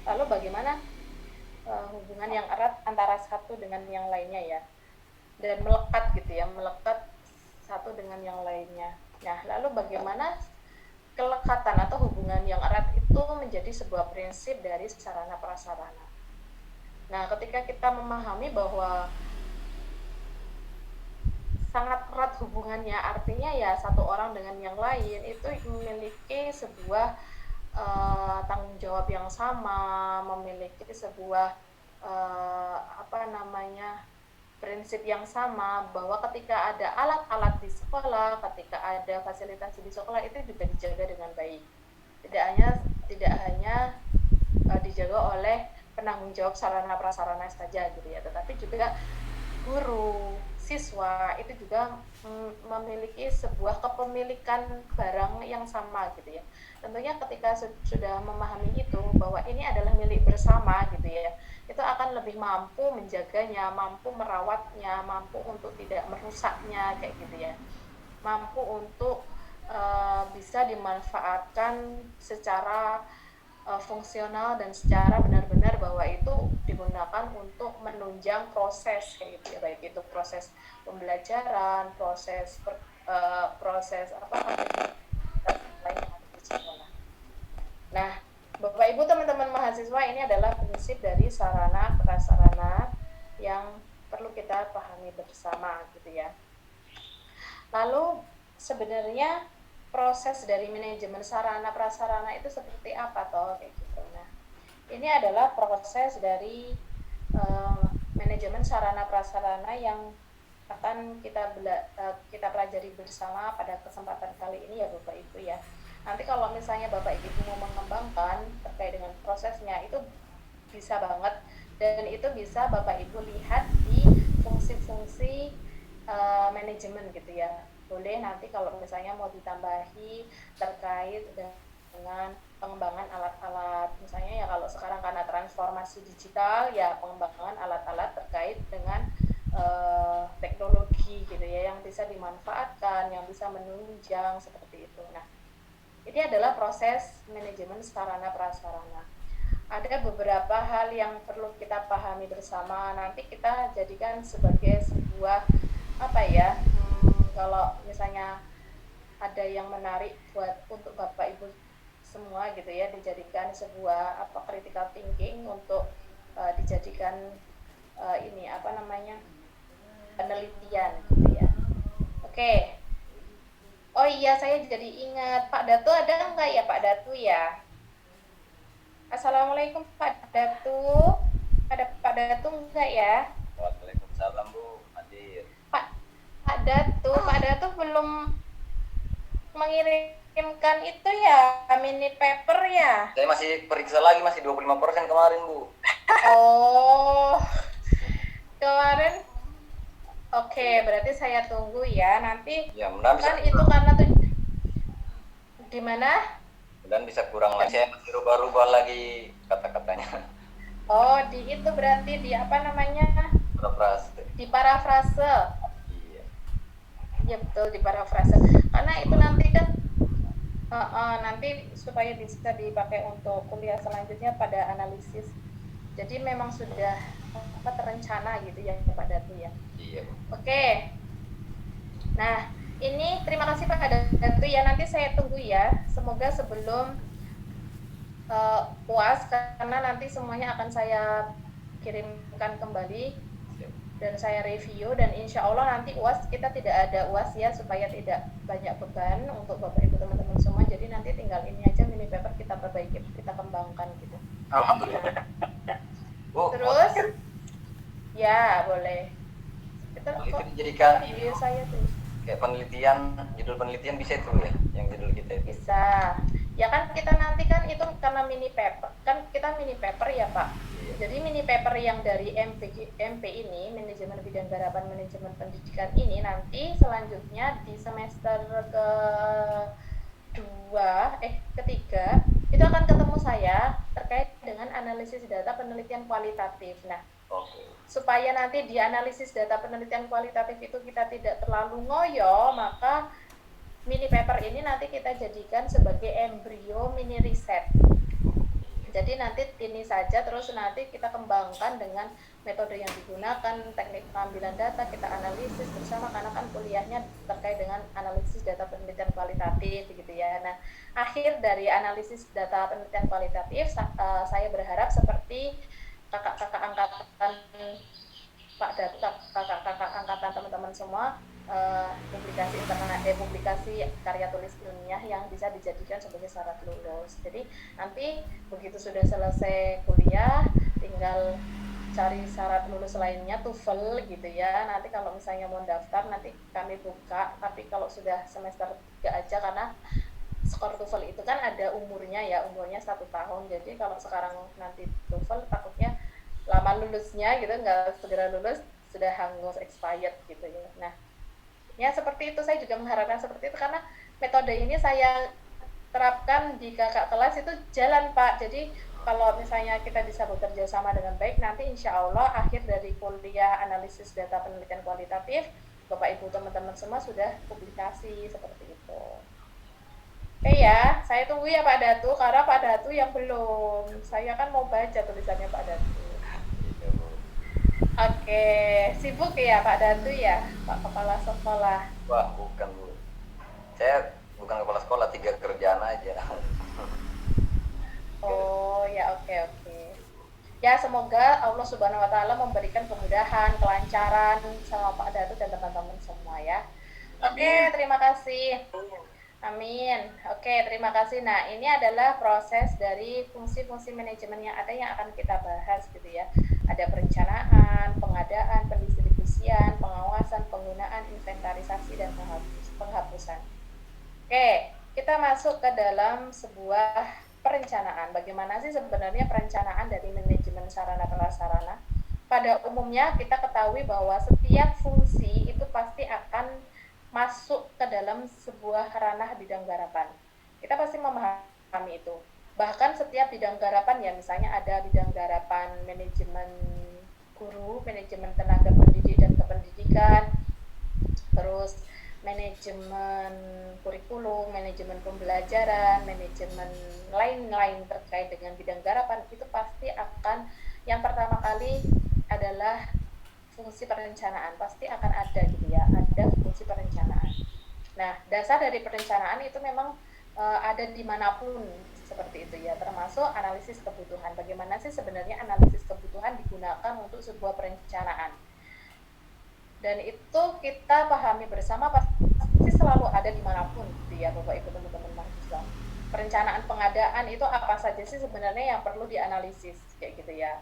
Lalu bagaimana hubungan yang erat antara satu dengan yang lainnya ya, dan melekat gitu ya, melekat satu dengan yang lainnya. Nah, lalu bagaimana kelekatan atau hubungan yang erat itu menjadi sebuah prinsip dari sarana prasarana. Nah, ketika kita memahami bahwa sangat erat hubungannya, artinya ya satu orang dengan yang lain itu memiliki sebuah tanggung jawab yang sama, memiliki sebuah prinsip yang sama bahwa ketika ada alat-alat di sekolah, ketika ada fasilitas di sekolah itu juga dijaga dengan baik. Tidak hanya dijaga oleh penanggung jawab sarana prasarana saja gitu ya, tetapi juga guru, siswa itu juga memiliki sebuah kepemilikan barang yang sama gitu ya. Tentunya ketika sudah memahami itu bahwa ini adalah milik bersama gitu ya, itu akan lebih mampu menjaganya, mampu merawatnya, mampu untuk tidak merusaknya kayak gitu ya, mampu untuk bisa dimanfaatkan secara fungsional dan secara benar-benar bahwa itu digunakan untuk menunjang proses kayak gitu ya, baik itu proses pembelajaran, proses apa lain yang ada di sekolah. Nah, Bapak Ibu teman-teman mahasiswa, ini adalah prinsip dari sarana prasarana yang perlu kita pahami bersama gitu ya. Lalu sebenarnya proses dari manajemen sarana prasarana itu seperti apa toh kayak gitu. Nah, ini adalah proses dari manajemen sarana prasarana yang akan kita pelajari bersama pada kesempatan kali ini ya Bapak Ibu ya. Nanti kalau misalnya Bapak Ibu mau mengembangkan terkait dengan prosesnya itu bisa banget, dan itu bisa Bapak Ibu lihat di fungsi-fungsi manajemen gitu ya. Boleh nanti kalau misalnya mau ditambahi terkait dengan pengembangan alat-alat, misalnya ya kalau sekarang karena transformasi digital ya pengembangan alat-alat terkait dengan teknologi gitu ya, yang bisa dimanfaatkan, yang bisa menunjang seperti itu. Nah, ini adalah proses manajemen sarana prasarana. Ada beberapa hal yang perlu kita pahami bersama, nanti kita jadikan sebagai sebuah apa ya, kalau misalnya ada yang menarik untuk Bapak Ibu semua gitu ya, dijadikan sebuah critical thinking untuk dijadikan ini apa namanya, penelitian gitu ya. Oke. Oh iya, saya jadi ingat, Pak Datu ada enggak ya Pak Datu ya? Assalamualaikum Pak Datu. Ada Pak Datu enggak ya? Waalaikumsalam Bu, hadir. Pak Datu belum mengirimkan itu ya, mini paper ya? Saya masih periksa lagi, masih 25% kemarin Bu. Oh, kemarin. Oke, berarti saya tunggu ya. Nanti Ya, mudah bisa kan itu karena tuh gimana? dan bisa kurang lagi. Saya masih rubah-rubah lagi kata-katanya. Oh, di itu berarti di apa namanya? Parafrase. Di parafrase. Iya. Ya betul, di parafrase. Karena itu nanti kan nanti supaya bisa dipakai untuk kuliah selanjutnya pada analisis. Jadi memang sudah terencana gitu ya Pak Datu ya. Iya. Oke. Nah, ini terima kasih Pak Datu ya. Nanti saya tunggu ya. Semoga sebelum UAS, karena nanti semuanya akan saya kirimkan kembali dan saya review, dan insya Allah nanti UAS kita tidak ada UAS ya, supaya tidak banyak beban untuk Bapak Ibu teman-teman semua. Jadi nanti tinggal ini aja, mini paper kita perbaiki, kita kembangkan gitu. Alhamdulillah. Terus ya boleh. Kita kok dijadikan video saya tuh kayak penelitian, judul penelitian bisa itu ya, yang judul kita itu. Bisa. Ya kan kita nanti kan itu karena mini paper, kan kita mini paper ya Pak. Iya. Jadi mini paper yang dari MP ini, manajemen bidang garapan manajemen pendidikan ini, nanti selanjutnya di semester ketiga itu akan ketemu saya terkait dengan analisis data penelitian kualitatif. Nah, supaya nanti di analisis data penelitian kualitatif itu kita tidak terlalu ngoyo, maka mini paper ini nanti kita jadikan sebagai embrio mini riset. Jadi nanti ini saja, terus nanti kita kembangkan dengan metode yang digunakan, teknik pengambilan data, kita analisis bersama, karena kan kuliahnya terkait dengan analisis data penelitian kualitatif gitu ya. Nah, akhir dari analisis data penelitian kualitatif, saya berharap seperti kakak-kakak angkatan Pak Datu, kakak-kakak angkatan teman-teman semua, publikasi karya tulis ilmiah yang bisa dijadikan sebagai syarat lulus. Jadi nanti begitu sudah selesai kuliah, tinggal cari syarat lulus lainnya TOEFL gitu ya. Nanti kalau misalnya mau daftar nanti kami buka, tapi kalau sudah semester 3 aja karena skor TOEFL itu kan ada umurnya ya, umurnya 1 tahun. Jadi kalau sekarang nanti TOEFL takutnya lama lulusnya gitu, nggak segera lulus, sudah hangus expired gitu ya. Nah, ya seperti itu, saya juga mengharapkan seperti itu karena metode ini saya terapkan di kakak kelas itu jalan Pak. Jadi kalau misalnya kita bisa bekerja sama dengan baik, nanti insya Allah akhir dari kuliah analisis data penelitian kualitatif, Bapak Ibu teman-teman semua sudah publikasi seperti itu. Oke ya, saya tunggu ya Pak Datu, karena Pak Datu yang belum. Saya kan mau baca tulisannya Pak Datu. Iya, Bu. Oke, sibuk ya Pak Datu ya, Pak Kepala Sekolah. Wah, bukan, Bu. Saya bukan kepala sekolah, 3 kerjaan aja. Oh ya, oke oke. Ya semoga Allah Subhanahu Wa Taala memberikan kemudahan, kelancaran sama Pak Datu dan teman-teman semua ya. Oke, Amin. terima kasih. Amin. Oke, terima kasih. Nah, ini adalah proses dari fungsi-fungsi manajemen yang ada yang akan kita bahas gitu ya. Ada perencanaan, pengadaan, pendistribusian, pengawasan, penggunaan, inventarisasi, dan penghapusan. Oke, kita masuk ke dalam sebuah perencanaan. Bagaimana sih sebenarnya perencanaan dari manajemen sarana prasarana? Pada umumnya kita ketahui bahwa setiap fungsi itu pasti akan masuk ke dalam sebuah ranah bidang garapan. Kita pasti memahami itu. Bahkan setiap bidang garapan ya, misalnya ada bidang garapan manajemen guru, manajemen tenaga pendidik dan kependidikan, terus manajemen kurikulum, manajemen pembelajaran, manajemen lain-lain terkait dengan bidang garapan, itu pasti akan yang pertama kali adalah fungsi perencanaan, pasti akan ada gitu ya, ada fungsi perencanaan. Nah, dasar dari perencanaan itu memang ada dimanapun seperti itu ya, termasuk analisis kebutuhan. Bagaimana sih sebenarnya analisis kebutuhan digunakan untuk sebuah perencanaan? Dan itu kita pahami bersama pasti selalu ada dimanapun gitu ya, Bapak Ibu teman-teman mahasiswa. Perencanaan pengadaan itu apa saja sih sebenarnya yang perlu dianalisis kayak gitu ya.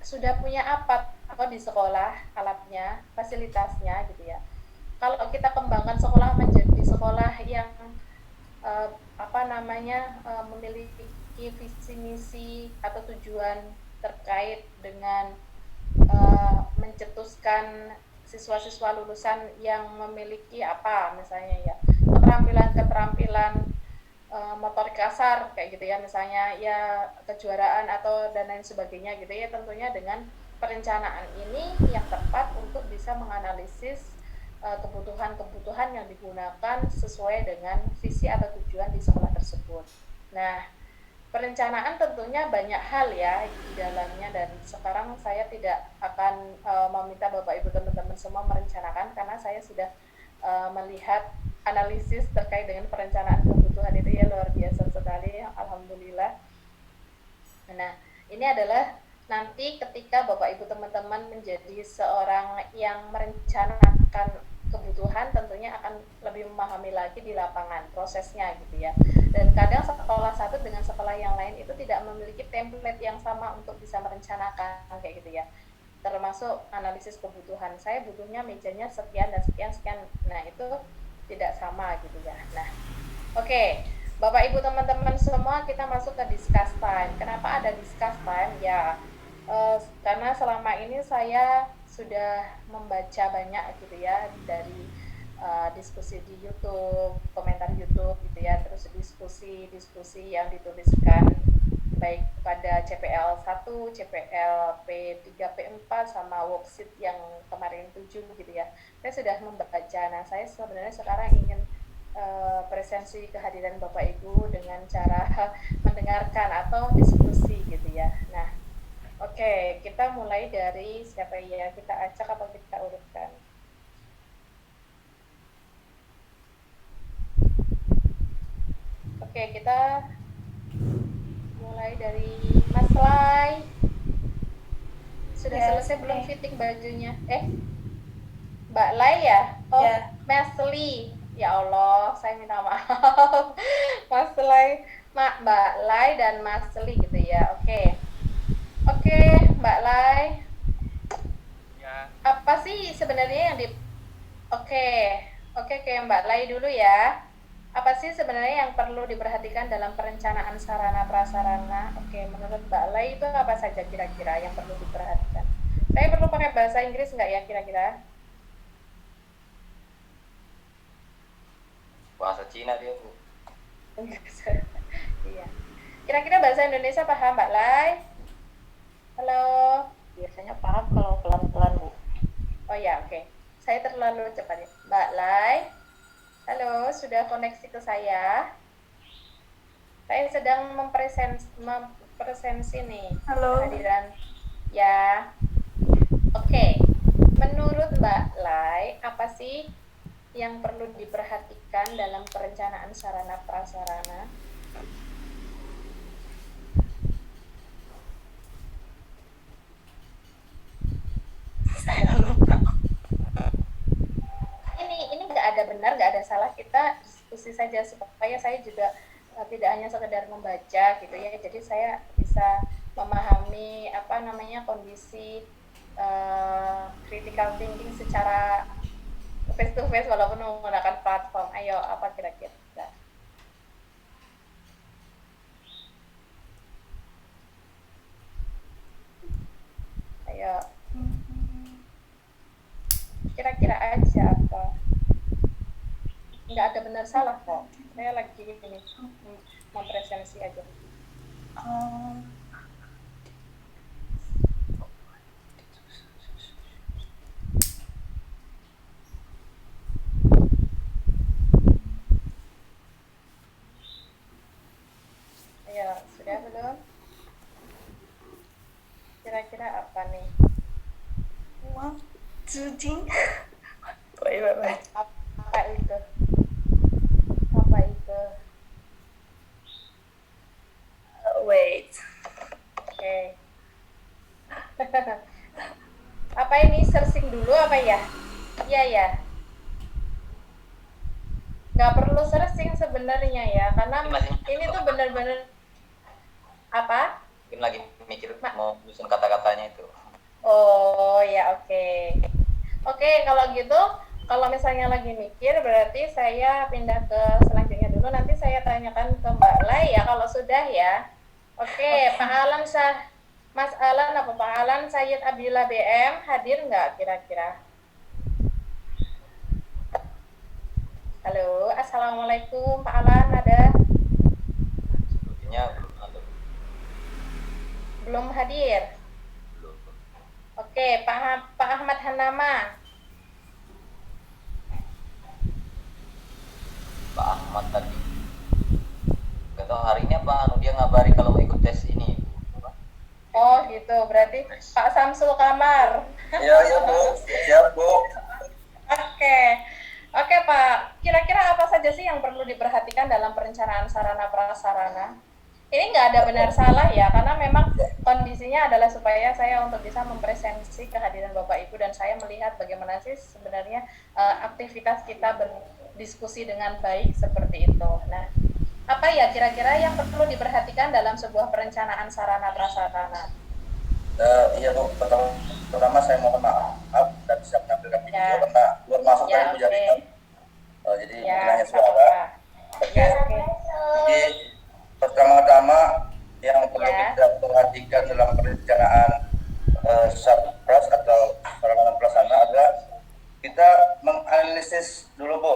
Sudah punya apa atau di sekolah alatnya, fasilitasnya gitu ya. Kalau kita kembangkan sekolah menjadi sekolah yang memiliki visi misi atau tujuan terkait dengan mencetuskan siswa-siswa lulusan yang memiliki apa misalnya ya keterampilan motorik kasar kayak gitu ya, misalnya ya kejuaraan atau dan lain sebagainya gitu ya, tentunya dengan perencanaan ini yang tepat untuk bisa menganalisis kebutuhan-kebutuhan yang digunakan sesuai dengan visi atau tujuan di sekolah tersebut. Nah, perencanaan tentunya banyak hal ya di dalamnya, dan sekarang saya tidak akan meminta Bapak Ibu teman-teman semua merencanakan karena saya sudah melihat analisis terkait dengan perencanaan kebutuhan itu ya, luar biasa sekali, alhamdulillah. Nah, ini adalah nanti ketika Bapak Ibu teman-teman menjadi seorang yang merencanakan kebutuhan, tentunya akan lebih memahami lagi di lapangan prosesnya gitu ya. Dan kadang sekolah satu dengan sekolah yang lain itu tidak memiliki template yang sama untuk bisa merencanakan kayak gitu ya. Termasuk analisis kebutuhan. Saya butuhnya mejanya sekian dan sekian sekian. Nah, itu tidak sama gitu ya. Nah, oke. Bapak Ibu teman-teman semua, kita masuk ke discuss time. Kenapa ada discuss time? Ya, karena selama ini saya sudah membaca banyak gitu ya dari diskusi di YouTube, komentar YouTube gitu ya, terus diskusi-diskusi yang dituliskan baik pada CPL 1, CPL P3, P4 sama worksheet yang kemarin 7 gitu ya. Saya sudah membaca. Nah, saya sebenarnya sekarang ingin presensi kehadiran Bapak Ibu dengan cara mendengarkan atau diskusi gitu ya. Nah, oke, kita mulai dari siapa ya? Kita acak atau kita urutkan? Oke, kita mulai dari Mas Lai. Sudah selesai belum fitting bajunya? Mbak Lai ya? Oh, Mas Li. Ya Allah, saya minta maaf. Mas Lai, Mbak Lai dan Mas Li gitu ya. Oke, Mbak Lai. Ya. Apa sih sebenarnya yang di Oke, oke ke Mbak Lai dulu ya. Apa sih sebenarnya yang perlu diperhatikan dalam perencanaan sarana prasarana? Oke, menurut Mbak Lai itu apa saja kira-kira yang perlu diperhatikan? Saya perlu pakai bahasa Inggris nggak ya kira-kira? Bahasa Cina dia, Bu. Iya. Kira-kira bahasa Indonesia paham Mbak Lai? Halo. Biasanya paham kalau pelan-pelan, Bu. Oh ya, oke. Saya terlalu cepat ya. Mbak Lai. Halo, sudah koneksi ke saya? Saya sedang mempresensi nih Halo. kehadiran ya. Oke. Menurut Mbak Lai, apa sih yang perlu diperhatikan dalam perencanaan sarana prasarana? Saya lupa. Ini nggak ada benar, nggak ada salah, kita diskusi saja supaya saya juga tidak hanya sekedar membaca gitu ya, jadi saya bisa memahami apa namanya kondisi critical thinking secara face to face walaupun menggunakan platform. Ayo, apa kira-kira? Ayo, kira-kira aja apa? Nggak ada benar salah kok, saya lagi ini mempresensi aja. Ayo, sudah belum? Kira-kira apa nih? Apa itu? Apa itu? Wait. Oke. Apa ini searching dulu apa ya? Iya ya. Nggak perlu searching sebenarnya ya, karena ini tuh benar-benar apa? Mungkin lagi mikir mau susun kata-katanya itu. Oh ya, oke. Oke, kalau gitu, kalau misalnya lagi mikir, berarti saya pindah ke selanjutnya dulu. Nanti saya tanyakan ke Mbak Lai ya, kalau sudah ya. Oke, Pak Alan Mas Alan apa Pak Alan Sayyid Abdillah BM hadir nggak kira-kira? Halo, assalamualaikum Pak Alan, ada? Sepertinya Belum hadir. belum. Oke, Pak Ahmad Hanama. Pak Ahmad tadi. Gak tahu hari ini apa dia ngabari kalau mau ikut tes ini. Oh gitu, berarti Pak Samsul Kamar. Iya, Bu. Siap, Bu. Oke Pak, kira-kira apa saja sih yang perlu diperhatikan dalam perencanaan sarana prasarana? Ini nggak ada benar salah ya, karena memang kondisinya adalah supaya saya untuk bisa mempresensi kehadiran Bapak Ibu dan saya melihat bagaimana sih sebenarnya aktivitas kita berdiskusi dengan baik seperti itu. Nah, apa ya kira-kira yang perlu diperhatikan dalam sebuah perencanaan sarana prasarana? Iya Bu, pertama saya mohon maaf dan bisa menampilkan video Ya. karena luar masuk Ya, dari jaringan. Jadi Ya, mungkin hanya nggak suara. apa-apa. Oke. Ya, oke. Jadi pertama-tama yang perlu Ya. kita perhatikan dalam perencanaan sarpras atau sarana prasarana adalah kita menganalisis dulu Bu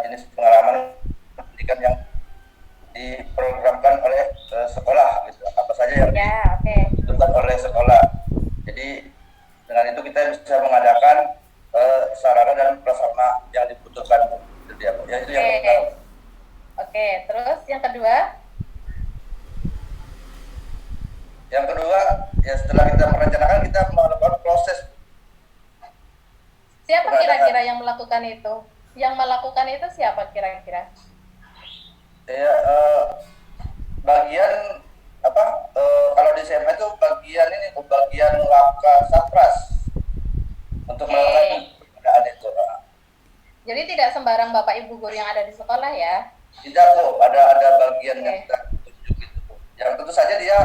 jenis pengalaman pendidikan yang diprogramkan oleh sekolah gitu. Apa saja yang Ya, oke. dibutuhkan oleh sekolah. Jadi dengan itu kita bisa mengadakan sarana dan prasarana yang dibutuhkan. Itu dia, Bu. Ya, itu yang Oke. pertama. Oke, terus yang kedua? Yang kedua, ya setelah kita merencanakan, kita melakukan proses. Siapa Pengadaan. kira-kira yang melakukan itu? Yang melakukan itu siapa kira-kira? Ya, bagian apa? Kalau di SMA itu bagian ini, bagian laka satras untuk Oke. melakukan pengadaan itu. Jadi tidak sembarang Bapak Ibu guru yang ada di sekolah ya? Tidak Bu, ada bagian yang Oke. kita tunjuk gitu Bu. Yang tentu saja dia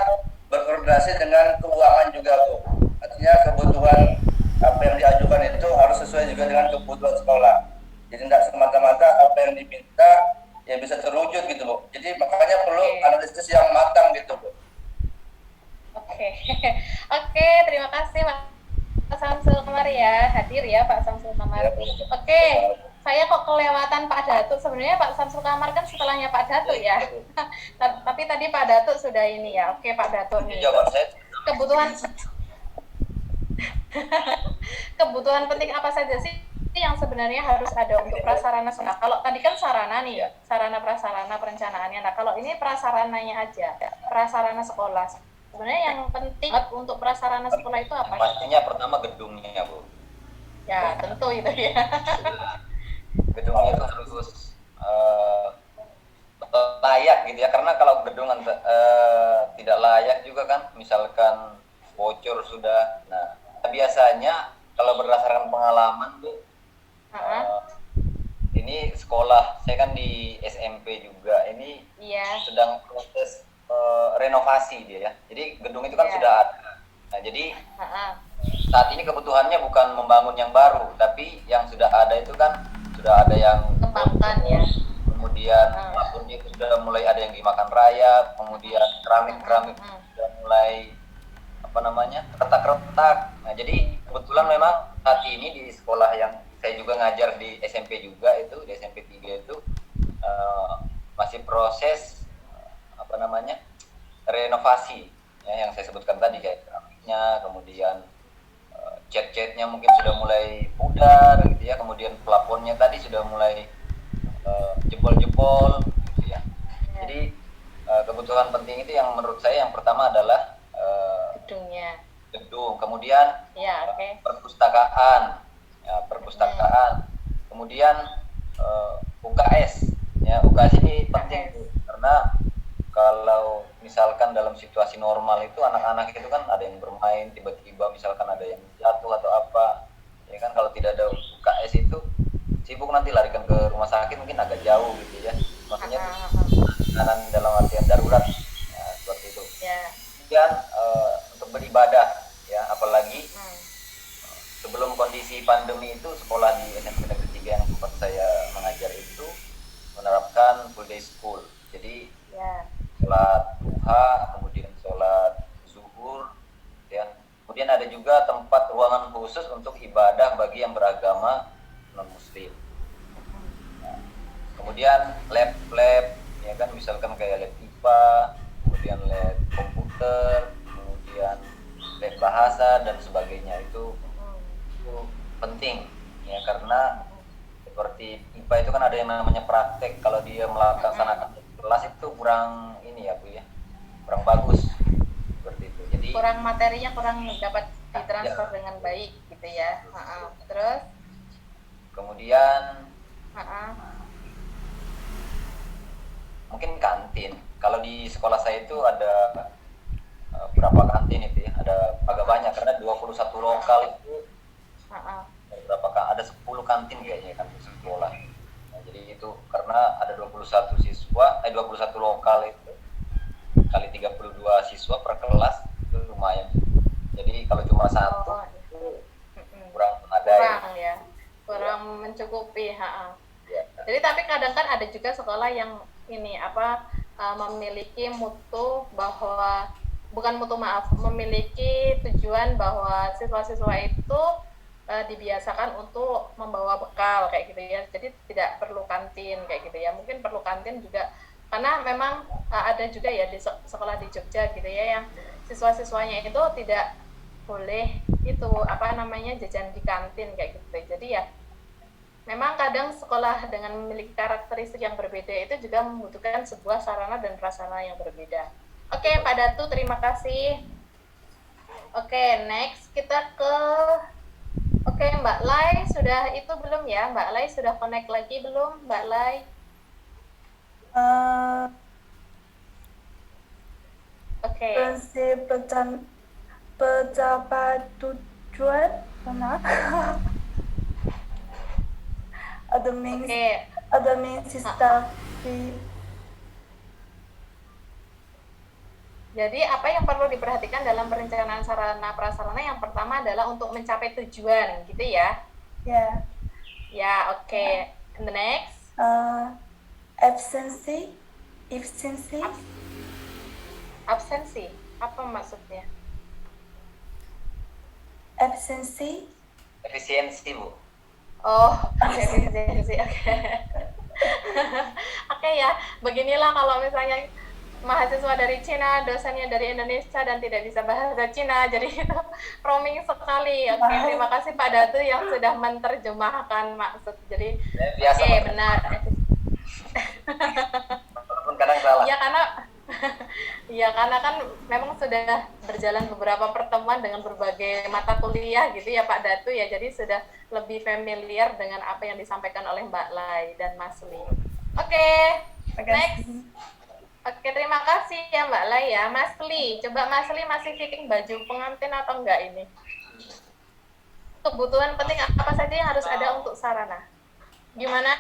berkoordinasi terintegrasi dengan keuangan juga Bu. Artinya kebutuhan apa yang diajukan itu harus sesuai juga dengan kebutuhan sekolah. Jadi tidak semata-mata apa yang diminta ya bisa terwujud gitu Bu. Jadi makanya perlu analisis yang matang gitu Bu. Oke. Oke, terima kasih Pak Samsul Kamar ya, hadir ya Pak Samsul Kamar. Ya, Bu. Oke, saya kok kelewatan Pak Datuk. Sebenarnya Pak Samsul Kamar kan setelahnya Pak Datuk ya. Tapi tadi Pak Datuk sudah ini ya. Oke, Pak Datuk nih. Jawaban saya Kebutuhan penting apa saja sih yang sebenarnya harus ada untuk prasarana sekolah? Kalau tadi kan sarana nih, sarana prasarana perencanaannya. Nah, kalau ini prasarananya aja, prasarana sekolah. Sebenarnya yang penting untuk prasarana sekolah itu apa? pastinya pertama gedungnya Bu. Ya, tentu itu ya. Gedungnya itu harus layak gitu ya, karena kalau gedung tidak layak juga kan, misalkan bocor sudah. Nah, biasanya kalau berdasarkan pengalaman Bu, ini sekolah saya kan di SMP juga, ini sedang proses renovasi dia ya. Jadi gedung itu kan sudah ada. Nah, jadi saat ini kebutuhannya bukan membangun yang baru, tapi yang sudah ada itu kan sudah ada yang kembangkan ya. Kemudian plafonnya itu sudah mulai ada yang dimakan rayap, kemudian keramik sudah mulai retak-retak. Nah, jadi kebetulan memang saat ini di sekolah yang saya juga ngajar di SMP juga, itu di SMP 3 itu masih proses renovasi ya, yang saya sebutkan tadi, kayak keramiknya, kemudian cat-catnya mungkin sudah mulai pudar gitu ya, kemudian plafonnya tadi sudah mulai jebol-jebol gitu ya. Jadi kebutuhan penting itu yang menurut saya yang pertama adalah gedung, kemudian perpustakaan, kemudian UKS ya. UKS ini penting karena kalau misalkan dalam situasi normal itu anak-anak itu kan ada yang bermain, tiba-tiba misalkan ada yang jatuh atau apa ya kan, kalau tidak ada UKS itu sibuk nanti larikan ke rumah sakit, mungkin agak jauh gitu ya, maksudnya penanganan dalam artian darurat ya, seperti itu. Kemudian untuk beribadah ya, apalagi sebelum kondisi pandemi itu sekolah di SMP Negeri 3 yang tempat saya mengajar itu menerapkan full day school. Jadi sholat duha, kemudian sholat zuhur ya. Kemudian ada juga tempat ruangan khusus untuk ibadah bagi yang beragama non muslim. Kemudian lab ya kan, misalkan kayak lab IPA, kemudian lab komputer, kemudian lab bahasa dan sebagainya. Itu penting ya, karena seperti IPA itu kan ada yang namanya praktek. Kalau dia melaksanakan kelas itu kurang ini ya Bu ya, kurang bagus seperti itu. Jadi kurang materinya kurang dapat ditransfer dengan baik gitu ya. Terus kemudian mungkin kantin. Kalau di sekolah saya itu ada berapa kantin itu ya, ada agak banyak karena 21 lokal itu ada 10 kantin kayaknya kan di sekolah. Nah, jadi itu karena ada 21 lokal itu kali 32 siswa per kelas itu lumayan. Jadi kalau cuma satu itu kurang kurang mencukupi. Jadi tapi kadang kan ada juga sekolah yang ini memiliki memiliki tujuan bahwa siswa-siswa itu dibiasakan untuk membawa bekal kayak gitu ya. Jadi tidak perlu kantin kayak gitu ya. Mungkin perlu kantin juga karena memang ada juga ya di sekolah di Jogja gitu ya, yang siswa-siswanya itu tidak boleh jajan di kantin kayak gitu. Jadi ya memang kadang sekolah dengan memiliki karakteristik yang berbeda itu juga membutuhkan sebuah sarana dan prasarana yang berbeda. Oke, Pak Datu, terima kasih. Oke, next kita ke Mbak Lai, sudah itu belum ya? Mbak Lai sudah connect lagi belum, Mbak Lai? Prinsip pejabat tujuan mana? Administrasi Jadi apa yang perlu diperhatikan dalam perencanaan sarana prasarana yang pertama adalah untuk mencapai tujuan, gitu ya? Yeah. Ya, oke. And the next? Absency. Absensi. Apa maksudnya? Absency. Efisiensi, Bu. Oh, efisiensi. Oke. Oke ya, beginilah kalau misalnya mahasiswa dari Cina, dosennya dari Indonesia dan tidak bisa bahasa Cina, jadi itu roaming sekali. Oke, terima kasih Pak Datu yang sudah menerjemahkan maksud. Jadi, Biasa, oke, Pak. benar. Walaupun kadang salah. Iya karena iya karena kan memang sudah berjalan beberapa pertemuan dengan berbagai mata kuliah gitu ya Pak Datu ya, jadi sudah lebih familiar dengan apa yang disampaikan oleh Mbak Lai dan Mas Li. Oke, next. Oke, terima kasih ya Mbak Lai ya. Mas Li, coba Mas Li masih fitting baju pengantin atau enggak ini? Kebutuhan penting apa saja yang harus ada untuk sarana? Gimana?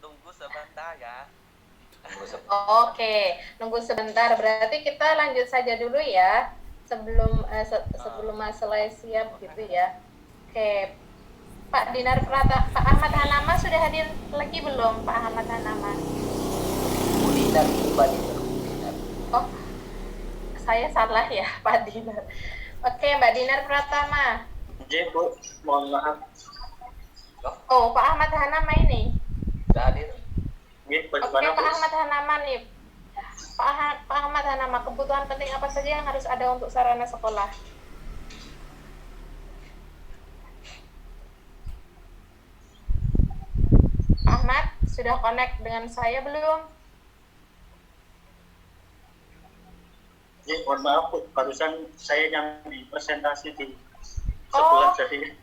Tunggu sebentar ya. Oke, nunggu sebentar. Berarti kita lanjut saja dulu ya. Sebelum Mas Lai siap gitu ya. Oke. Pak Dinar Prata, Pak Ahmad Hanama sudah hadir lagi belum, Pak Ahmad Hanama? Bu Dinar, Pak Dinar. Oh, saya salah ya, Pak Dinar. Oke, Mbak Dinar Pratama. Jadi Bu, mohon maaf. Oh, Pak Ahmad Hanama ini. Sudah hadir. Oke, Oke, Pak Ahmad Hanama nih. Pak Ahmad Hanama, kebutuhan penting apa saja yang harus ada untuk sarana sekolah? Pak Ahmad, sudah connect dengan saya belum? Jadi mohon maaf Bu, barusan saya yang di presentasi di sebelah jadi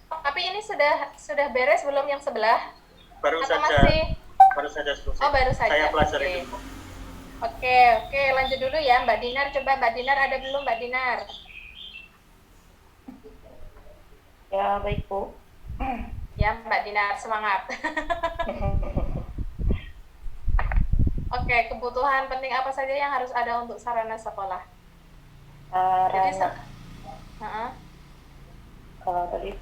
Tapi ini sudah beres belum yang sebelah? baru Atau saja masih? baru saja selesai. Oh, baru saja. Saya pelajari Oke. dulu. Oke, lanjut dulu ya Mbak Dinar. Coba Mbak Dinar ada belum Mbak Dinar? Ya, baik Bu. Ya Mbak Dinar, semangat. Oke, kebutuhan penting apa saja yang harus ada untuk sarana sekolah? Jadi, Sarana. Kalau tadi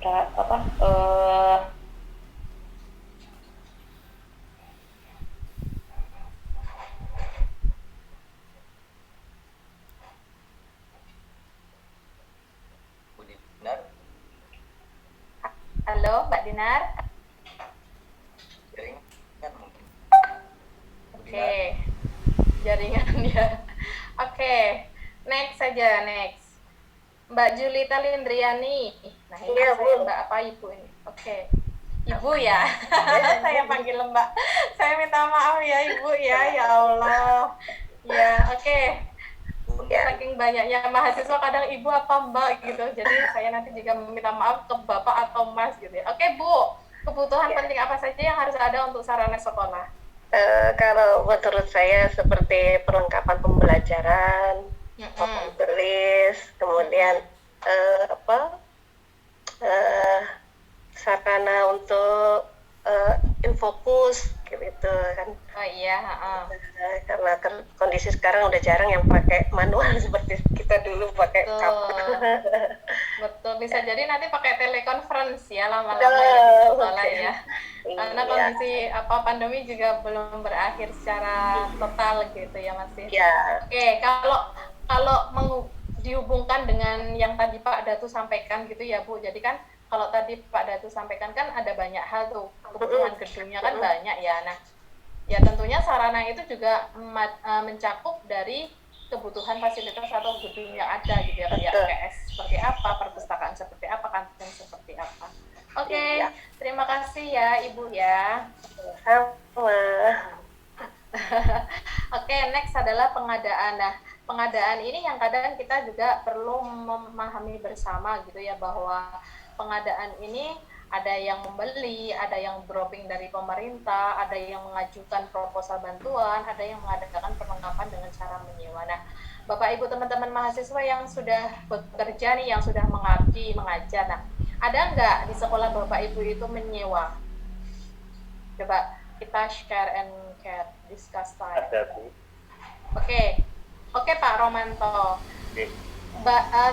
Bu Dinar. halo Mbak Dinar. Jaringan mungkin. Oke, jaringan ya. Oke, next saja, next. Mbak Julita Lindriani. Nah, ini Iya, saya Bu. Mbak apa Ibu ini? Oke. Ibu ya. Saya panggil Mbak. Saya minta maaf ya Ibu ya. Ya Allah. Ya, oke. Saking banyaknya mahasiswa kadang Ibu apa Mbak gitu. Jadi saya nanti juga meminta maaf ke Bapak atau Mas gitu ya. Oke, Bu. Kebutuhan penting apa saja yang harus ada untuk sarana sekolah? kalau menurut saya seperti perlengkapan pembelajaran, papan tulis, kemudian sarana untuk infokus gitu kan. Oh iya, Karena kondisi sekarang udah jarang yang pakai manual seperti kita dulu pakai kapur. Betul, bisa jadi nanti pakai telekonferensi ya lama-lama ya di sekolah ya. Karena kondisi pandemi juga belum berakhir secara total gitu ya Mas. Ya. Oke, kalau dihubungkan dengan yang tadi Pak Datu sampaikan gitu ya Bu. Jadi kan kalau tadi Pak Datu sampaikan kan ada banyak hal tuh, kebutuhan gedungnya kan banyak ya. Nah, ya tentunya sarana itu juga mencakup dari kebutuhan fasilitas atau gedung yang ada gitu ya, kayak UKS seperti apa, perpustakaan seperti apa, kantin seperti apa. Oke, terima kasih ya Ibu ya. Sama. Oke, next adalah pengadaan. Nah, pengadaan ini yang kadang kita juga perlu memahami bersama gitu ya, bahwa pengadaan ini ada yang membeli, ada yang dropping dari pemerintah, ada yang mengajukan proposal bantuan, ada yang mengadakan perlengkapan dengan cara menyewa. Nah, Bapak Ibu teman-teman mahasiswa yang sudah bekerja nih, yang sudah mengabdi, mengajar, nah, ada nggak di sekolah Bapak Ibu itu menyewa? Coba kita share and care, discuss time. Ada Bu. Oke Pak Romanto. Oke.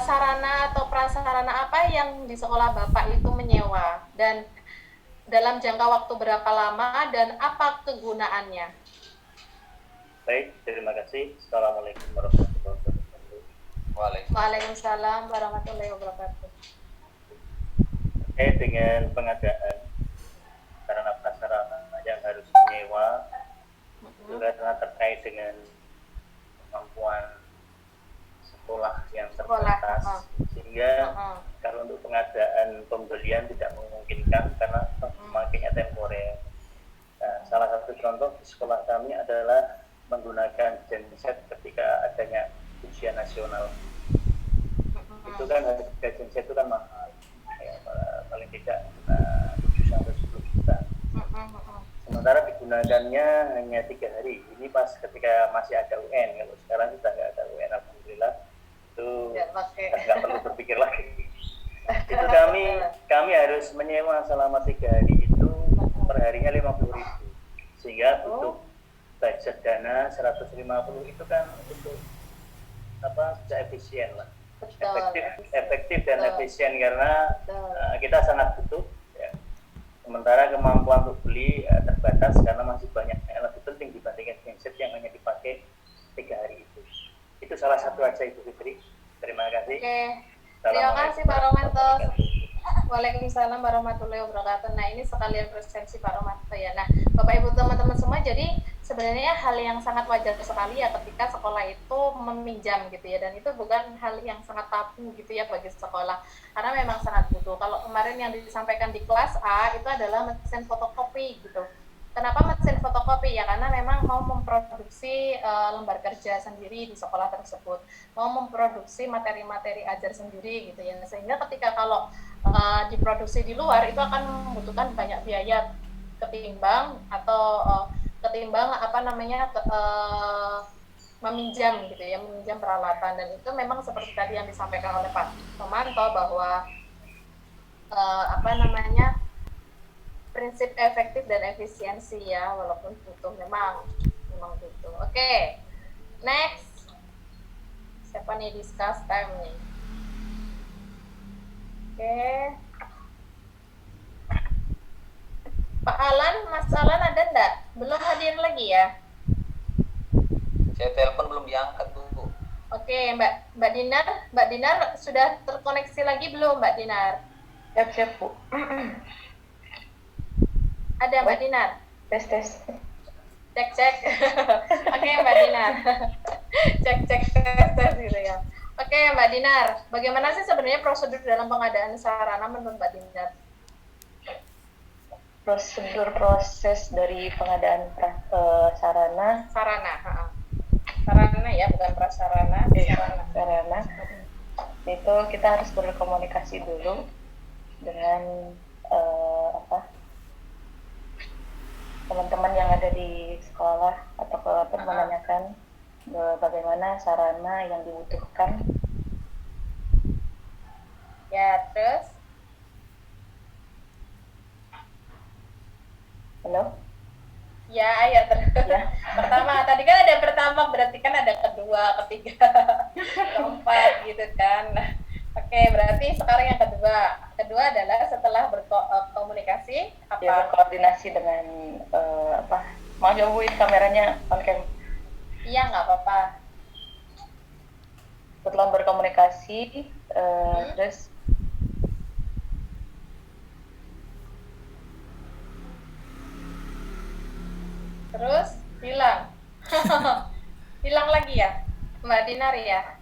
Sarana atau prasarana apa yang di sekolah Bapak itu menyewa dan dalam jangka waktu berapa lama dan apa kegunaannya? Baik, terima kasih. Assalamualaikum warahmatullahi wabarakatuh. Waalaikumsalam warahmatullahi wabarakatuh. Terkait dengan pengadaan sarana prasarana yang harus menyewa, itu karena terkait dengan kemampuan sekolah yang terbatas, sehingga kalau untuk pengadaan pembelian tidak memungkinkan karena pemakainya temporer. Nah, salah satu contoh di sekolah kami adalah menggunakan genset ketika adanya ujian nasional. Itu kan harga genset itu kan mahal, ya, paling tidak 7-10 juta. Sementara digunakannya hanya 3 hari. Ini pas ketika masih ada UN. Kalau sekarang sudah nggak ada UN, alhamdulillah. Itu nggak perlu berpikir lagi. Itu kami harus menyewa selama 3 hari itu perharinya 50.000, sehingga butuh budget dana 150. Itu kan untuk bisa efisien lah, efektif dan efisien karena kita sangat butuh. Ya. Sementara kemampuan untuk beli terbatas karena masih banyak yang lebih penting dibandingkan genset yang hanya dipakai 3 hari itu. Itu salah satu aja Ibu Fitri. Terima kasih. Terima kasih Pak Romanto. Waalaikumsalam warahmatullahi wabarakatuh. Nah, ini sekalian presensi Pak Romanto ya. Nah, Bapak Ibu teman-teman semua, jadi sebenarnya hal yang sangat wajar sekali ya ketika sekolah itu meminjam gitu ya, dan itu bukan hal yang sangat tabu gitu ya bagi sekolah, karena memang sangat butuh. Kalau kemarin yang disampaikan di kelas A itu adalah mesin fotokopi gitu. Kenapa mesin fotokopi? Ya karena memang mau memproduksi lembar kerja sendiri di sekolah tersebut, mau memproduksi materi-materi ajar sendiri gitu ya. Sehingga ketika kalau diproduksi di luar itu akan membutuhkan banyak biaya ketimbang meminjam gitu ya, meminjam peralatan. Dan itu memang seperti tadi yang disampaikan oleh Pak Romanto bahwa prinsip efektif dan efisiensi ya, walaupun butuh memang butuh. Oke. Next. Siapa nih discuss time nih? Oke. Pak Alan, Mas Alan ada enggak? Belum hadir lagi ya? Saya telepon belum diangkat Bu. Oke, Mbak Dinar sudah terkoneksi lagi belum Mbak Dinar? Siap Bu. Ada Mbak Dinar? Tes. Cek. Oke Mbak Dinar. cek tes gitu ya. Oke Mbak Dinar, bagaimana sih sebenarnya prosedur dalam pengadaan sarana menurut Mbak Dinar? Prosedur proses dari pengadaan sarana ya, bukan prasarana. sarana itu kita harus berkomunikasi dulu dengan teman-teman yang ada di sekolah atau kalaupun menanyakan bagaimana sarana yang dibutuhkan. Ya, terus? Halo? Ya, ayo terus. Ya. Pertama, tadi kan ada pertama, berarti kan ada kedua, ketiga, keempat gitu kan. Oke, berarti sekarang yang kedua. Kedua adalah setelah berkomunikasi apa? Ya, berkoordinasi dengan mau nyobuin kameranya on cam. Iya, nggak apa-apa. Setelah berkomunikasi, terus hilang. Hilang lagi ya, Mbak Dinar ya.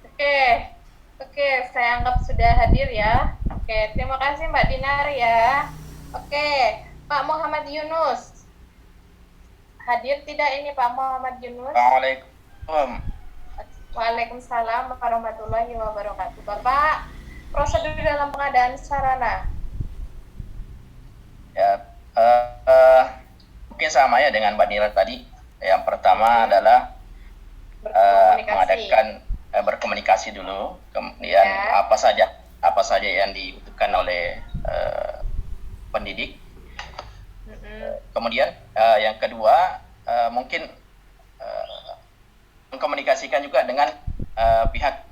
Oke, saya anggap sudah hadir ya. Oke, terima kasih Mbak Dinar ya. Oke, Pak Muhammad Yunus. Hadir tidak ini Pak Muhammad Yunus? Assalamualaikum. Waalaikumsalam warahmatullahi wabarakatuh. Bapak, prosedur dalam pengadaan sarana. Ya, mungkin sama ya dengan Mbak Nira tadi. Yang pertama adalah mengadakan berkomunikasi dulu, kemudian apa saja yang dibutuhkan oleh pendidik. Kemudian yang kedua mungkin mengkomunikasikan juga dengan pihak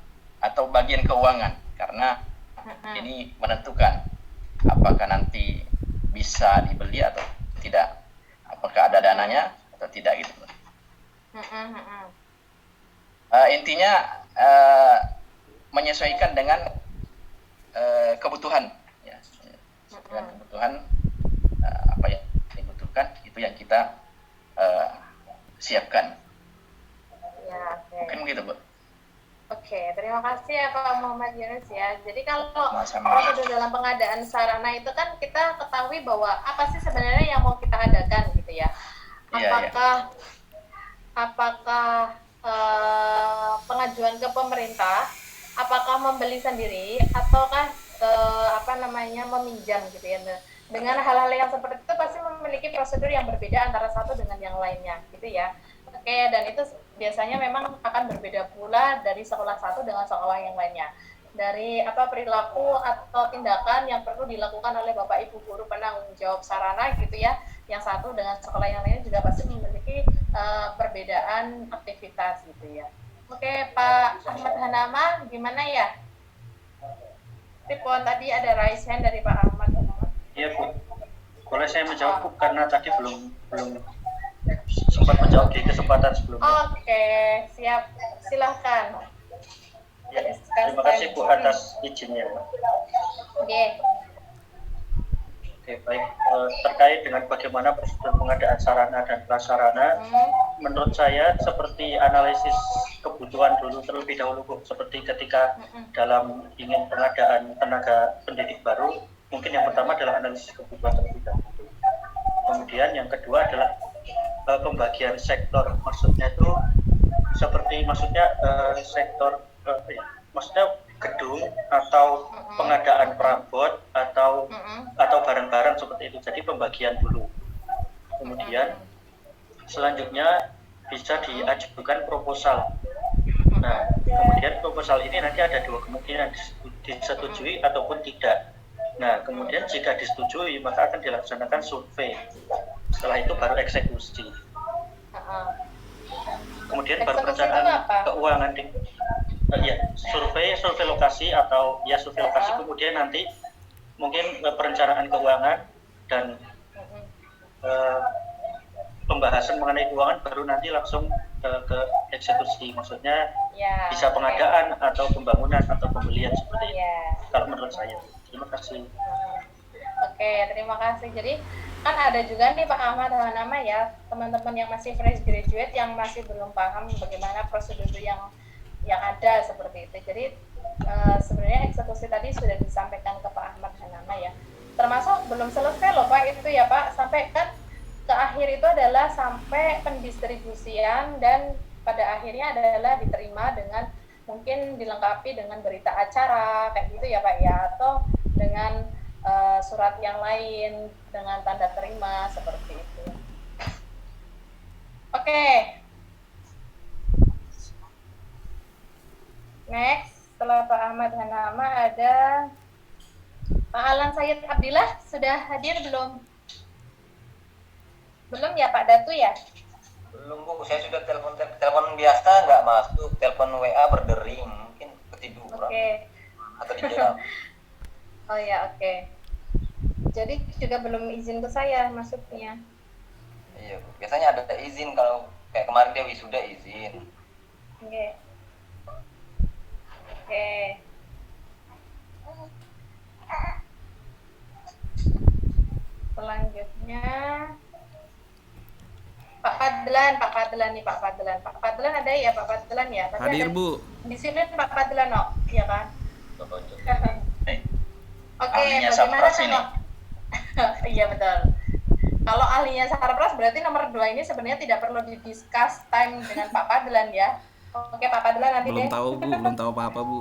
atau bagian keuangan, karena ini menentukan apakah nanti bisa dibeli atau tidak, apakah ada dananya atau tidak gitu. Intinya menyesuaikan dengan kebutuhan, ya, dengan kebutuhan apa yang dibutuhkan itu yang kita siapkan. Ya, oke. Mungkin begitu, Bu. Oke, terima kasih ya Pak Muhammad Yunus ya. Jadi kalau Sama-sama. prosedur dalam pengadaan sarana itu kan kita ketahui bahwa apa sih sebenarnya yang mau kita adakan gitu ya. Iya, Apakah pengajuan ke pemerintah, apakah membeli sendiri ataukah meminjam gitu ya. Dengan hal-hal yang seperti itu pasti memiliki prosedur yang berbeda antara satu dengan yang lainnya gitu ya. Oke, dan itu biasanya memang akan berbeda pula dari sekolah satu dengan sekolah yang lainnya. Dari perilaku atau tindakan yang perlu dilakukan oleh Bapak Ibu guru penanggung jawab sarana gitu ya. Yang satu dengan sekolah yang lainnya juga pasti memiliki perbedaan aktivitas gitu ya. Oke, Pak Ahmad Hanama, gimana ya? Tipon tadi ada raise hand dari Pak Ahmad Hanama. Iya, Bu. Boleh saya menjawab, Bu, karena tadi belum sempat menjawab di kesempatan sebelumnya. Oke, siap. Silahkan. Ya, terima kasih, Bu, atas izinnya. Oke. Oke, baik. Terkait dengan bagaimana prosedur pengadaan sarana dan prasarana, menurut saya seperti analisis kebutuhan dulu terlebih dahulu, Bu. Seperti ketika dalam ingin pengadaan tenaga pendidik baru, mungkin yang pertama adalah analisis kebutuhan terlebih dahulu. Kemudian yang kedua adalah pembagian sektor. Maksudnya itu seperti sektor maksudnya gedung atau pengadaan perabot atau barang-barang seperti itu. Jadi pembagian dulu. Kemudian selanjutnya bisa diajukan proposal. Nah, kemudian proposal ini nanti ada dua kemungkinan, disetujui ataupun tidak. Nah, kemudian jika disetujui maka akan dilaksanakan survei. Setelah itu baru eksekusi. Kemudian baru perencanaan keuangan survei lokasi atau survei lokasi. Kemudian nanti mungkin perencanaan keuangan dan pembahasan mengenai keuangan baru nanti langsung ke eksekusi. Maksudnya bisa pengadaan atau pembangunan atau pembelian seperti itu. Kalau menurut saya. Terima kasih. Oke, terima kasih. Jadi kan ada juga nih Pak Ahmad Hanama ya, teman-teman yang masih fresh graduate yang masih belum paham bagaimana prosedur yang ada seperti itu. Jadi sebenarnya eksekusi tadi sudah disampaikan ke Pak Ahmad Hanama ya. Termasuk belum selesai loh Pak itu ya Pak, sampai kan ke akhir itu adalah sampai pendistribusian dan pada akhirnya adalah diterima dengan mungkin dilengkapi dengan berita acara kayak gitu ya Pak ya, atau dengan surat yang lain dengan tanda terima seperti itu. Oke. Next, setelah Pak Ahmad Hanama ada Pak Alan Sayyid Abdillah, sudah hadir belum? Belum ya Pak Datu ya? Belum, Bu. Saya sudah telepon biasa nggak masuk, telepon WA berdering, mungkin ketiduran. Oke. Atau di jalan. Oh ya, oke. Jadi juga belum izin ke saya masuknya. Iya, Bu. Biasanya ada izin, kalau kayak kemarin dia wisuda izin. Oke. Oke. Selanjutnya Pak Fadlan ada ya Pak Fadlan ya? Tapi hadir ada, Bu. di sini Pak Fadlan iya kan? Oke, ahlinya bagaimana Sarpras ini. Iya betul. Kalau ahlinya Sarpras berarti nomor 2 ini sebenarnya tidak perlu didiskus time dengan Pak Fadlan ya. Oke Pak Fadlan nanti Belum deh. tahu Bu, belum tahu apa-apa Bu.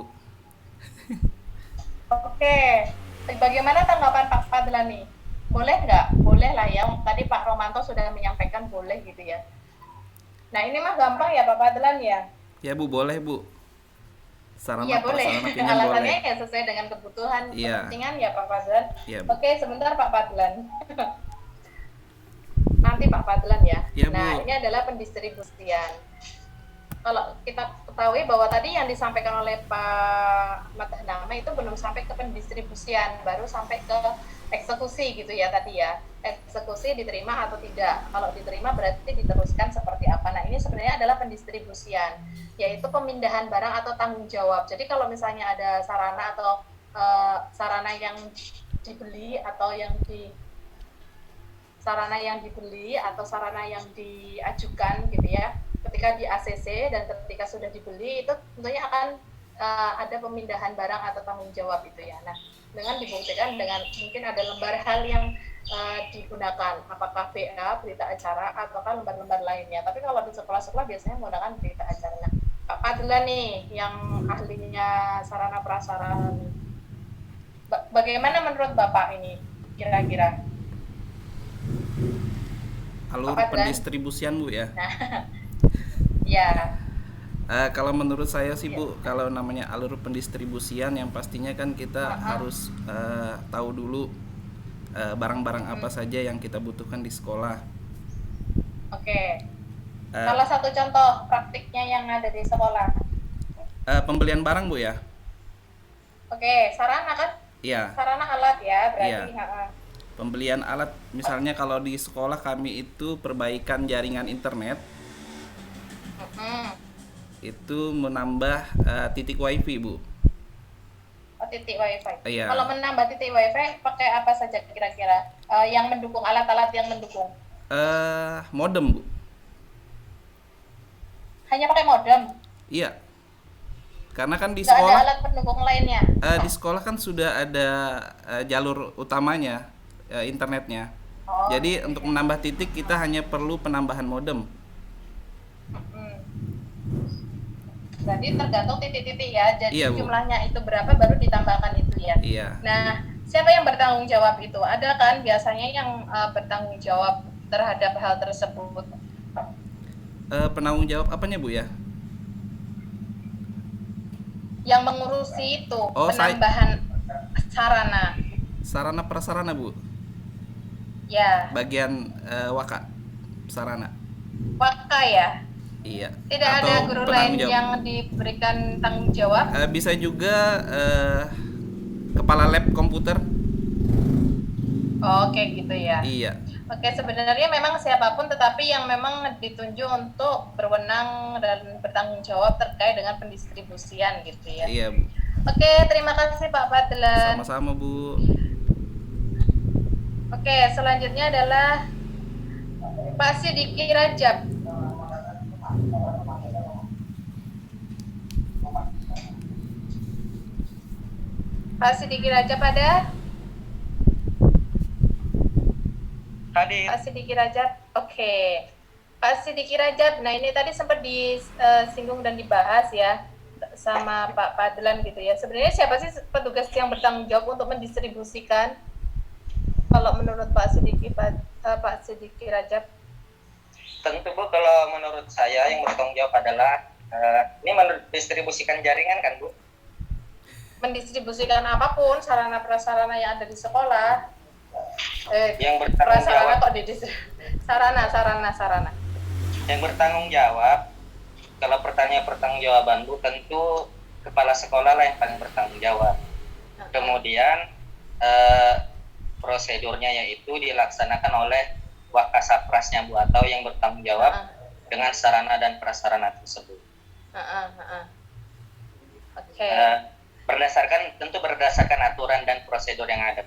Oke, bagaimana tanggapan Pak Fadlan nih? Boleh nggak? Boleh lah ya. Tadi Pak Romanto sudah menyampaikan boleh gitu ya. Nah ini mah gampang ya Pak Fadlan ya? Ya Bu, boleh Bu. Sarana Iya boleh. prasarana pinjam Alasannya boleh. ya sesuai dengan kebutuhan Iya. kepentingan ya Pak Fadlan. Iya Bu. Oke, sebentar Pak Fadlan. nanti Pak Fadlan ya. Iya, Bu. Nah, ini adalah pendistribusian. Kalau kita ketahui bahwa tadi yang disampaikan oleh Pak Matahnama itu belum sampai ke pendistribusian, baru sampai ke eksekusi gitu ya tadi ya. Eksekusi diterima atau tidak. Kalau diterima berarti diteruskan seperti apa. Nah, ini sebenarnya adalah pendistribusian, yaitu pemindahan barang atau tanggung jawab. Jadi kalau misalnya ada sarana atau sarana yang dibeli atau sarana yang dibeli atau sarana yang diajukan gitu ya, ketika di ACC dan ketika sudah dibeli itu tentunya akan ada pemindahan barang atau tanggung jawab itu ya. Nah, dengan dibuktikan dengan mungkin ada lembar hal yang digunakan, apakah BA, berita acara, ataukah lembar-lembar lainnya. Tapi kalau di sekolah-sekolah biasanya menggunakan berita acara. Nah, Pak Fadlan nih yang ahlinya sarana prasarana. Bagaimana menurut Bapak ini kira-kira? Alur pendistribusian Bu ya. Nah, ya. Kalau menurut saya sih Bu, kalau namanya alur pendistribusian yang pastinya kan kita harus tahu dulu barang-barang apa saja yang kita butuhkan di sekolah. Oke. Salah satu contoh praktiknya yang ada di sekolah. Pembelian barang Bu ya. Oke, sarana kan? Iya. Sarana alat ya berarti. Iya. Pembelian alat, misalnya kalau di sekolah kami itu perbaikan jaringan internet. Itu menambah titik wifi Bu. Oh, titik wifi. Iya. Kalau menambah titik wifi pakai apa saja kira-kira yang mendukung, alat-alat yang mendukung? Modem Bu. Hanya pakai modem? Iya. Karena kan di Nggak sekolah ada alat pendukung lainnya? di sekolah kan sudah ada jalur utamanya internetnya. Jadi untuk menambah titik kita hanya perlu penambahan modem. Berarti tergantung titik-titik ya. Jadi Iya, Bu. jumlahnya itu berapa baru ditambahkan itu ya. Iya. Nah, siapa yang bertanggung jawab itu? Ada kan biasanya yang bertanggung jawab terhadap hal tersebut. Penanggung jawab apanya Bu ya? Yang mengurusi itu Saya. penambahan sarana. Sarana prasarana Bu. Ya, Bagian waka sarana. Waka ya. Iya. Tidak ada Atau guru penanggung lain jawab. yang diberikan tanggung jawab. Bisa juga kepala lab komputer. Oke gitu ya. Iya. Oke, sebenarnya memang siapapun tetapi yang memang ditunjuk untuk berwenang dan bertanggung jawab terkait dengan pendistribusian gitu ya. Iya Bu. Oke, terima kasih Pak Fadlan. Sama-sama Bu. Oke, selanjutnya adalah Pak Sidiki Rajab. Pak Sidiki Rajab ada? Hadir. Pak Sidiki Rajab, oke. Pak Sidiki Rajab, nah ini tadi sempat disinggung dan dibahas ya sama Pak Fadlan gitu ya. Sebenarnya siapa sih petugas yang bertanggung jawab untuk mendistribusikan? Kalau menurut Pak Sidiki Rajab? Tentu Bu, kalau menurut saya yang bertanggung jawab adalah ini mendistribusikan jaringan kan Bu? Mendistribusikan apapun sarana prasarana yang ada di sekolah. Yang bertanggung prasarana jawab. kok sarana. Yang bertanggung jawab, kalau pertanggungjawaban Bu, tentu kepala sekolah lah yang paling bertanggung jawab. Kemudian prosedurnya yaitu dilaksanakan oleh Wakasaprasnya Bu, atau yang bertanggung jawab dengan sarana dan prasarana tersebut. Oke. Tentu berdasarkan aturan dan prosedur yang ada.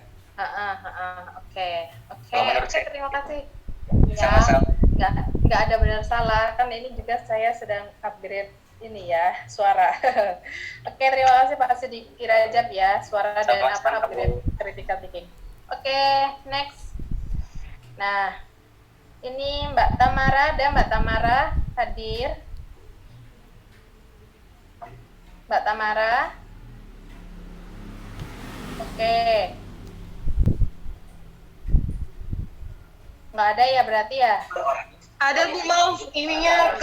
Oke. Kalau menurut saya, Terima kasih. Sama-sama. Nggak ada benar salah, kan ini juga saya sedang upgrade ini ya suara. Oke, terima kasih Pak Sidiki Rajab ya, suara dan upgrade critical thinking. Oke, next. Nah, ini Mbak Tamara, ada Mbak Tamara hadir. Mbak Tamara. Oke. Nggak ada ya berarti ya? Ada Bu, maaf ininya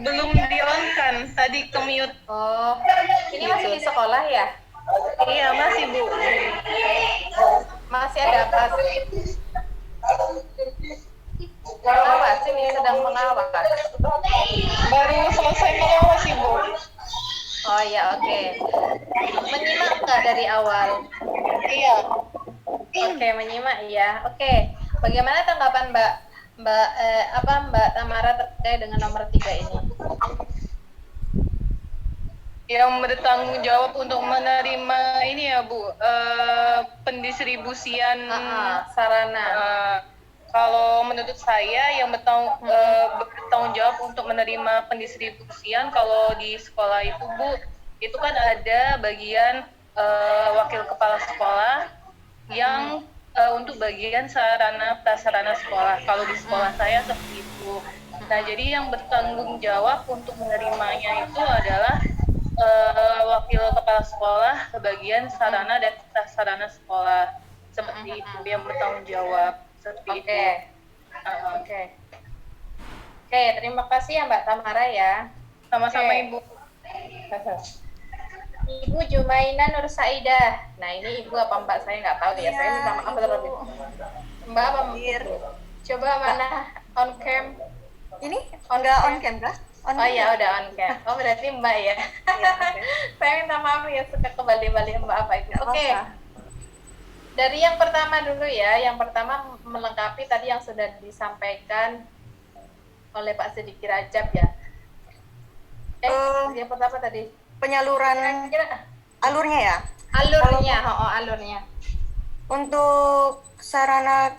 belum di on kan, tadi ke mute. Oh, ini masih di sekolah ya? Iya masih Bu. Masih ada apa? Pengawas ini sedang mengawas. Baru selesai mengawas Ibu. Oh ya, oke. Menyimak nggak dari awal? Iya. Oke, menyimak ya. Oke. Bagaimana tanggapan Mbak Tamara terkait dengan nomor 3 ini? Yang bertanggung jawab untuk menerima ini ya Bu, pendistribusian sarana. Kalau menurut saya yang bertanggung jawab untuk menerima pendistribusian kalau di sekolah itu Bu, itu kan ada bagian wakil kepala sekolah yang untuk bagian sarana prasarana sekolah. Kalau di sekolah saya seperti itu. Nah, jadi yang bertanggung jawab untuk menerimanya itu adalah wakil kepala sekolah bagian sarana dan prasarana sekolah. Seperti itu yang bertanggung jawab. Seperti itu. Oke, terima kasih ya Mbak Tamara ya. Sama-sama Ibu. Ibu Jumaina Nur Saidah. Nah, ini Ibu apa Mbak, saya nggak tahu ya. Saya minta maaf terlebih. Mbak apa Mbak? Coba mana on cam? Ini enggak on cam kah? Oh iya, udah on cam. Oh, berarti Mbak ya. Saya minta maaf ya, suka kembali-balik Mbak apa itu. Oke. Dari yang pertama dulu ya. Yang pertama melengkapi tadi yang sudah disampaikan oleh Pak Sidiki Rajab ya. Yang pertama tadi penyaluran alurnya ya? Alurnya. Untuk sarana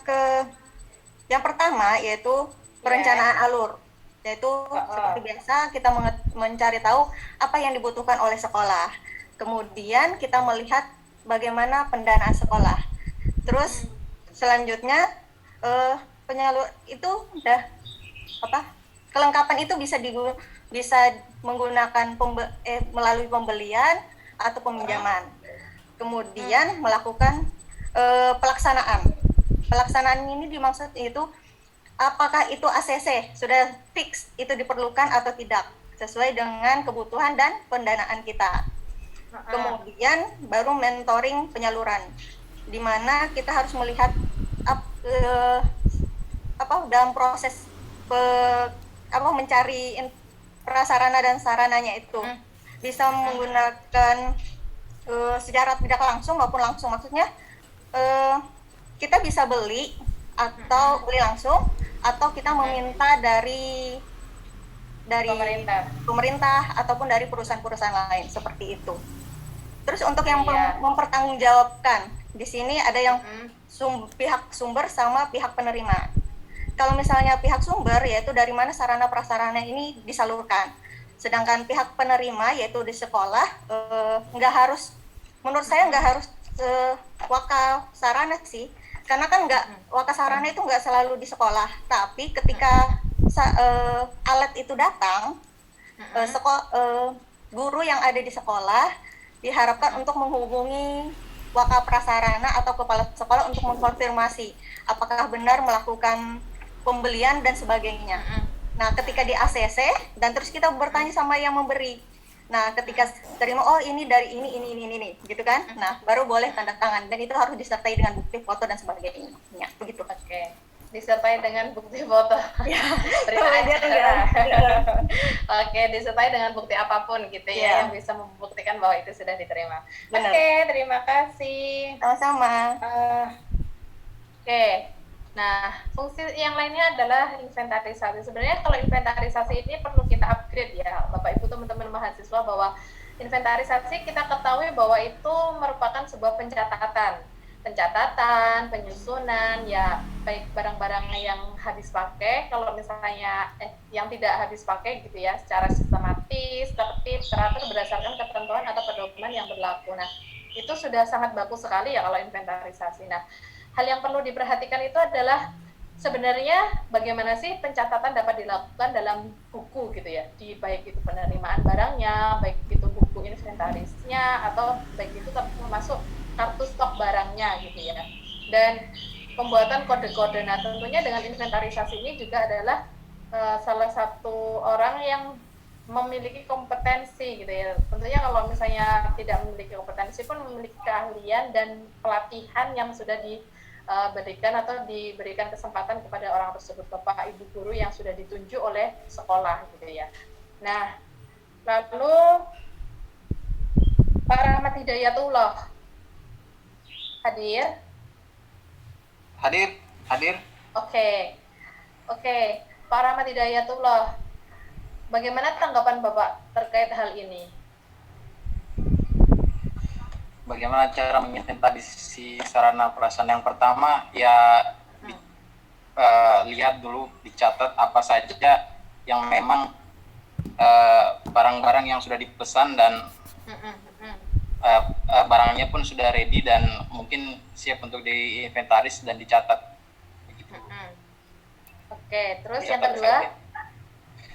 yang pertama yaitu perencanaan alur. Yaitu seperti biasa kita mencari tahu apa yang dibutuhkan oleh sekolah. Kemudian kita melihat bagaimana pendanaan sekolah. Terus selanjutnya penyalur itu udah kelengkapan itu bisa menggunakan melalui pembelian atau peminjaman. Kemudian melakukan pelaksanaan. Pelaksanaan ini dimaksud itu apakah itu ACC sudah fix itu diperlukan atau tidak sesuai dengan kebutuhan dan pendanaan kita. Kemudian baru mentoring penyaluran, di mana kita harus melihat dalam proses mencari prasarana dan sarananya itu bisa menggunakan secara tidak langsung maupun langsung. Maksudnya kita bisa beli atau beli langsung atau kita meminta dari pemerintah ataupun dari perusahaan-perusahaan lain seperti itu. Terus untuk yang mempertanggungjawabkan di sini ada yang pihak sumber sama pihak penerima. Kalau misalnya pihak sumber yaitu dari mana sarana prasarana ini disalurkan. Sedangkan pihak penerima yaitu di sekolah menurut saya nggak harus waka sarana sih. Karena kan waka sarana itu nggak selalu di sekolah, tapi ketika alat itu datang, guru yang ada di sekolah diharapkan untuk menghubungi waka prasarana atau kepala sekolah untuk mengkonfirmasi apakah benar melakukan pembelian dan sebagainya. Nah, ketika di ACC dan terus kita bertanya sama yang memberi. Nah, ketika terima ini dari ini gitu kan. Nah, baru boleh tanda tangan dan itu harus disertai dengan bukti foto dan sebagainya. Begitu. Oke. Disertai dengan bukti foto. Ya. Oke, disertai dengan bukti apapun gitu ya yang bisa membuktikan bahwa itu sudah diterima. Benar. Oke, terima kasih. Sama-sama. Oke. Nah, fungsi yang lainnya adalah inventarisasi. Sebenarnya kalau inventarisasi ini perlu kita upgrade ya, Bapak Ibu teman-teman mahasiswa, bahwa inventarisasi kita ketahui bahwa itu merupakan sebuah pencatatan, penyusunan ya, baik barang-barang yang habis pakai, kalau misalnya yang tidak habis pakai gitu ya, secara sistematis, tertib, teratur berdasarkan ketentuan atau pedoman yang berlaku. Nah, itu sudah sangat bagus sekali ya kalau inventarisasi. Nah, hal yang perlu diperhatikan itu adalah sebenarnya bagaimana sih pencatatan dapat dilakukan dalam buku gitu ya, di baik itu penerimaan barangnya, baik itu buku inventarisnya, atau baik itu termasuk kartu stok barangnya gitu ya. Dan pembuatan kode-kode. Nah, tentunya dengan inventarisasi ini juga adalah salah satu orang yang memiliki kompetensi gitu ya. Tentunya kalau misalnya tidak memiliki kompetensi pun memiliki keahlian dan pelatihan yang sudah berikan atau diberikan kesempatan kepada orang tersebut, bapak ibu guru yang sudah ditunjuk oleh sekolah gitu ya. Nah, lalu Pak Rahmat Hidayatullah hadir? Hadir. Oke, Pak Rahmat Hidayatullah, bagaimana tanggapan Bapak terkait hal ini? Bagaimana cara menginventarisasi sarana prasarana? Yang pertama ya lihat dulu, dicatat apa saja yang memang barang-barang yang sudah dipesan dan barangnya pun sudah ready dan mungkin siap untuk diinventaris dan dicatat. Oke, terus yang kedua?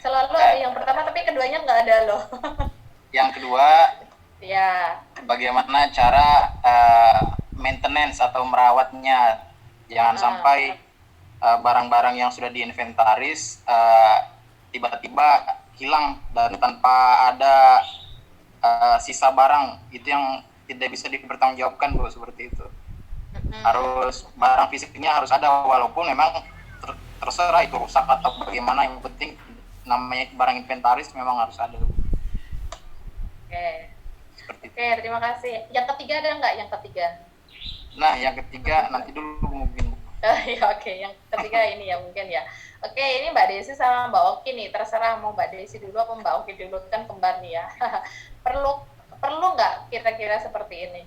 Selalu ada yang pertama tapi keduanya nggak ada loh. Yang kedua, ya, bagaimana cara maintenance atau merawatnya. Jangan sampai barang-barang yang sudah diinventaris tiba-tiba hilang dan tanpa ada sisa barang. Itu yang tidak bisa dipertanggungjawabkan, Bu, seperti itu. Harus barang fisiknya harus ada, walaupun memang terserah itu rusak atau bagaimana, yang penting namanya barang inventaris memang harus ada. Oke, terima kasih. Yang ketiga ada nggak? Yang ketiga? Nah, yang ketiga nanti dulu mungkin. Ya, oke. Yang ketiga ini ya mungkin ya. Oke, ini Mbak Desi sama Mbak Oki nih. Terserah mau Mbak Desi dulu apa Mbak Oki dulu, kan kembar nih ya. Perlu nggak kira-kira seperti ini?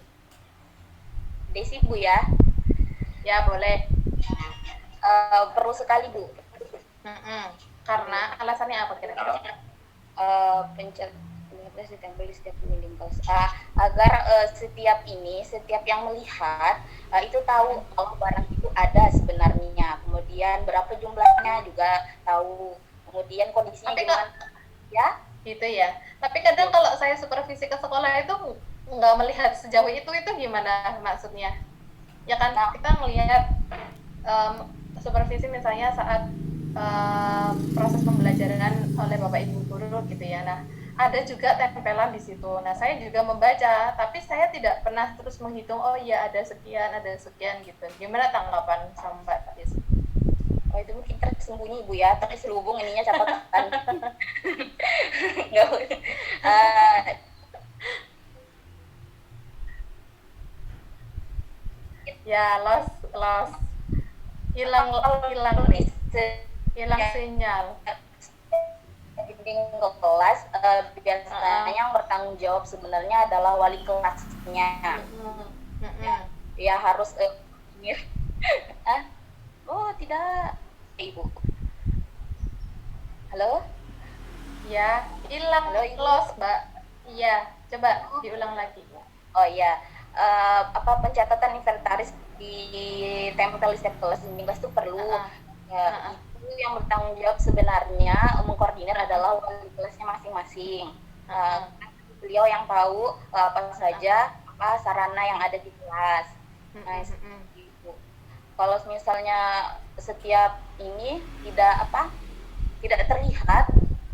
Desi, Bu ya? Ya, boleh. Perlu sekali, Bu. Karena alasannya apa kira-kira? Ditempel di setiap dinding kelas agar setiap yang melihat itu tahu kalau barang itu ada sebenarnya, kemudian berapa jumlahnya juga tahu, kemudian kondisinya gimana ya gitu ya. Tapi kadang kalau saya supervisi ke sekolah itu nggak melihat sejauh itu gimana maksudnya ya kan? Kita melihat supervisi misalnya saat proses pembelajaran oleh bapak ibu guru gitu ya. Nah, ada juga tempelan di situ. Nah, saya juga membaca, tapi saya tidak pernah terus menghitung, oh iya ada sekian gitu. Gimana tanggapan sama Mbak Desi? Oh, itu mungkin tersembunyi, Bu ya, tapi selubung ininya catatan. Ya, loss. Hilang sinyal. Bimbing ke kelas biasanya yang bertanggung jawab sebenarnya adalah wali kelasnya. Ya harus oh tidak, Ibu. Halo? Ya, hilang, loss, Mbak. Iya, coba diulang lagi. Oh iya, pencatatan inventaris di tempel di setiap kelas, dinding kelas itu perlu. Itu yang bertanggung jawab sebenarnya mengkoordinir adalah wali kelasnya masing-masing. Beliau yang tahu apa saja sarana yang ada di kelas. Nah, seperti itu. Kalau misalnya setiap ini tidak terlihat,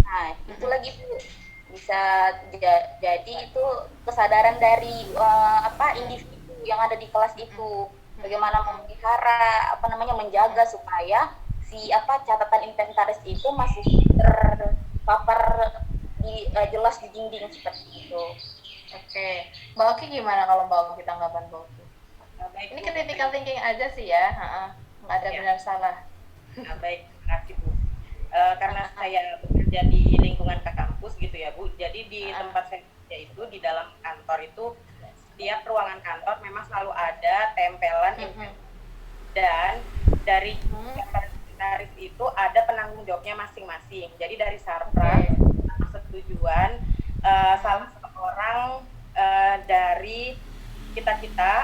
nah itu lagi Bu, bisa jadi itu kesadaran dari individu yang ada di kelas itu, bagaimana memelihara menjaga supaya si catatan inventaris itu masih terpapar jelas di dinding seperti itu. Oke, Mbak Oki gimana kalau Mbak Oki tanggapan Mbak Oki? Ini critical thinking aja sih ya, nggak ada benar salah. Baik, terima kasih Bu. Karena saya bekerja di lingkungan kampus gitu ya Bu, jadi di tempat saya kerja itu di dalam kantor itu setiap ruangan kantor memang selalu ada tempelan dan dari inventaris itu ada penanggung jawabnya masing-masing. Jadi dari Sarpras persetujuan salah seorang dari kita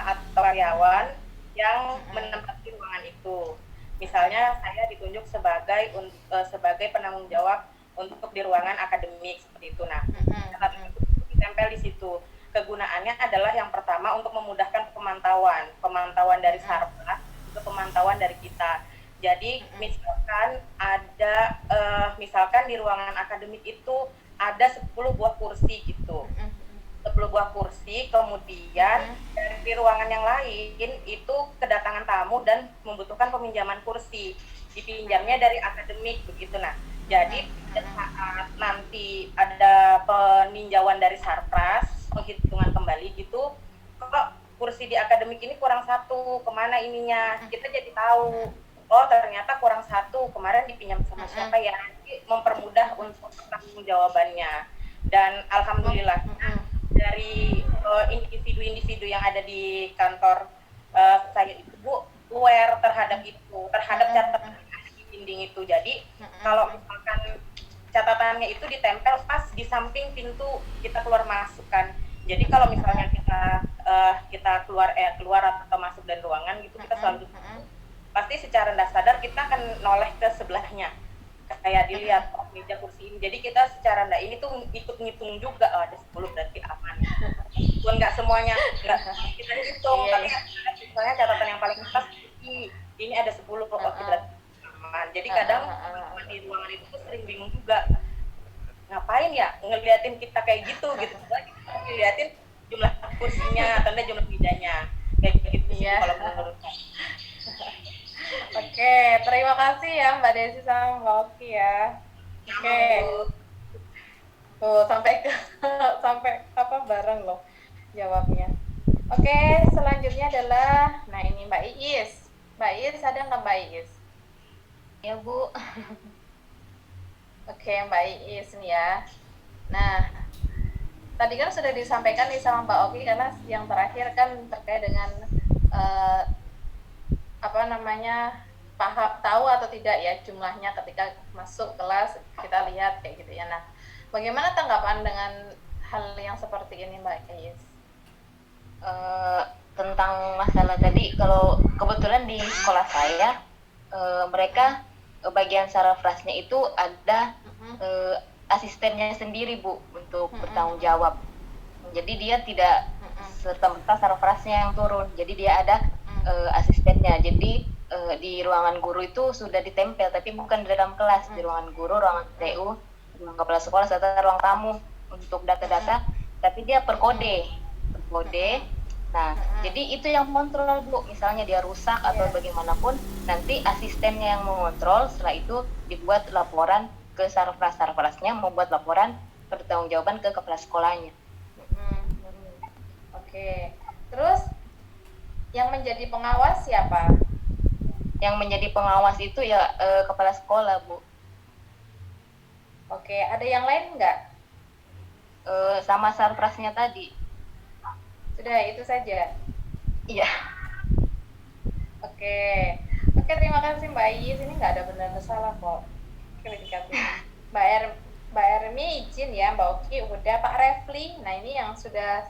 atau karyawan yang menempati ruangan itu. Misalnya saya ditunjuk sebagai penanggung jawab untuk di ruangan akademik seperti itu. Nah, itu ditempel di situ. Kegunaannya adalah yang pertama untuk memudahkan pemantauan dari Sarpras, ke pemantauan dari kita. Jadi misalkan ada misalkan di ruangan akademik itu ada 10 buah kursi gitu. 10 30 buah kursi, kemudian dari ruangan yang lain itu kedatangan tamu dan membutuhkan peminjaman kursi, dipinjamnya dari akademik begitu. Nah, jadi saat nanti ada peninjauan dari Sarpras, penghitungan kembali gitu, kok kursi di akademik ini kurang satu, kemana ininya, kita jadi tahu, oh ternyata kurang satu, kemarin dipinjam sama siapa ya, jadi mempermudah untuk pertanggungjawabannya. Dan alhamdulillah dari individu-individu yang ada di kantor saya itu Bu, aware terhadap itu, terhadap catatan di dinding itu. Jadi kalau misalkan catatannya itu ditempel pas di samping pintu kita keluar masuk kan. Jadi kalau misalnya kita keluar atau masuk dari ruangan gitu, kita selalu pasti secara tidak sadar kita akan noleh ke sebelahnya, kayak dilihat oh meja kursi ini. Jadi kita secara ndak ini tuh ikut ngitung juga, oh, ada 10 berarti aman. Pun nggak semuanya nggak kita hitung, tapi misalnya catatan yang paling atas ini ada 10 kok berarti aman. Jadi kadang di ruangan itu tuh sering bingung juga, ngapain ya ngeliatin kita kayak gitu gitu. Ngeliatin jumlah kursinya atau jumlah mejanya kayak gitu sih kalau menurut saya. Oke, terima kasih ya Mbak Desi sama Mbak Oki ya. Oke. Tuh sampai apa bareng loh jawabnya. Oke, selanjutnya adalah ini Mbak Iis. Mbak Iis ada nggak Mbak Iis? Ya Bu. Oke, Mbak Iis nih ya. Nah, tadi kan sudah disampaikan nih sama Mbak Oki, karena yang terakhir kan terkait dengan tahu atau tidak ya jumlahnya ketika masuk kelas, kita lihat kayak gitu ya. Nah, bagaimana tanggapan dengan hal yang seperti ini Mbak Iis? Tentang masalah tadi, kalau kebetulan di sekolah saya mereka bagian sarafrasnya itu ada asistennya sendiri Bu untuk bertanggung jawab. Jadi dia tidak serta-merta sarafrasnya yang turun. Jadi dia ada asistennya. Jadi di ruangan guru itu sudah ditempel, tapi bukan di dalam kelas. Di ruangan guru, ruangan TU, ruang kepala sekolah, serta ruang tamu untuk data-data. Tapi dia per kode. Nah, jadi itu yang mengontrol Bu. Misalnya dia rusak atau bagaimanapun, nanti asistennya yang mengontrol. Setelah itu dibuat laporan ke sarfras-sarfrasnya, membuat laporan pertanggungjawaban ke kepala sekolahnya. Oke. Terus yang menjadi pengawas siapa? Yang menjadi pengawas itu ya kepala sekolah Bu. Oke, ada yang lain nggak? Sama sarfrasnya tadi. Sudah, itu saja? Iya. Oke, terima kasih Mbak Iis. Ini nggak ada benar salah kok. Mbak Ermi izin ya, Mbak Oki udah. Pak Refli, nah ini yang sudah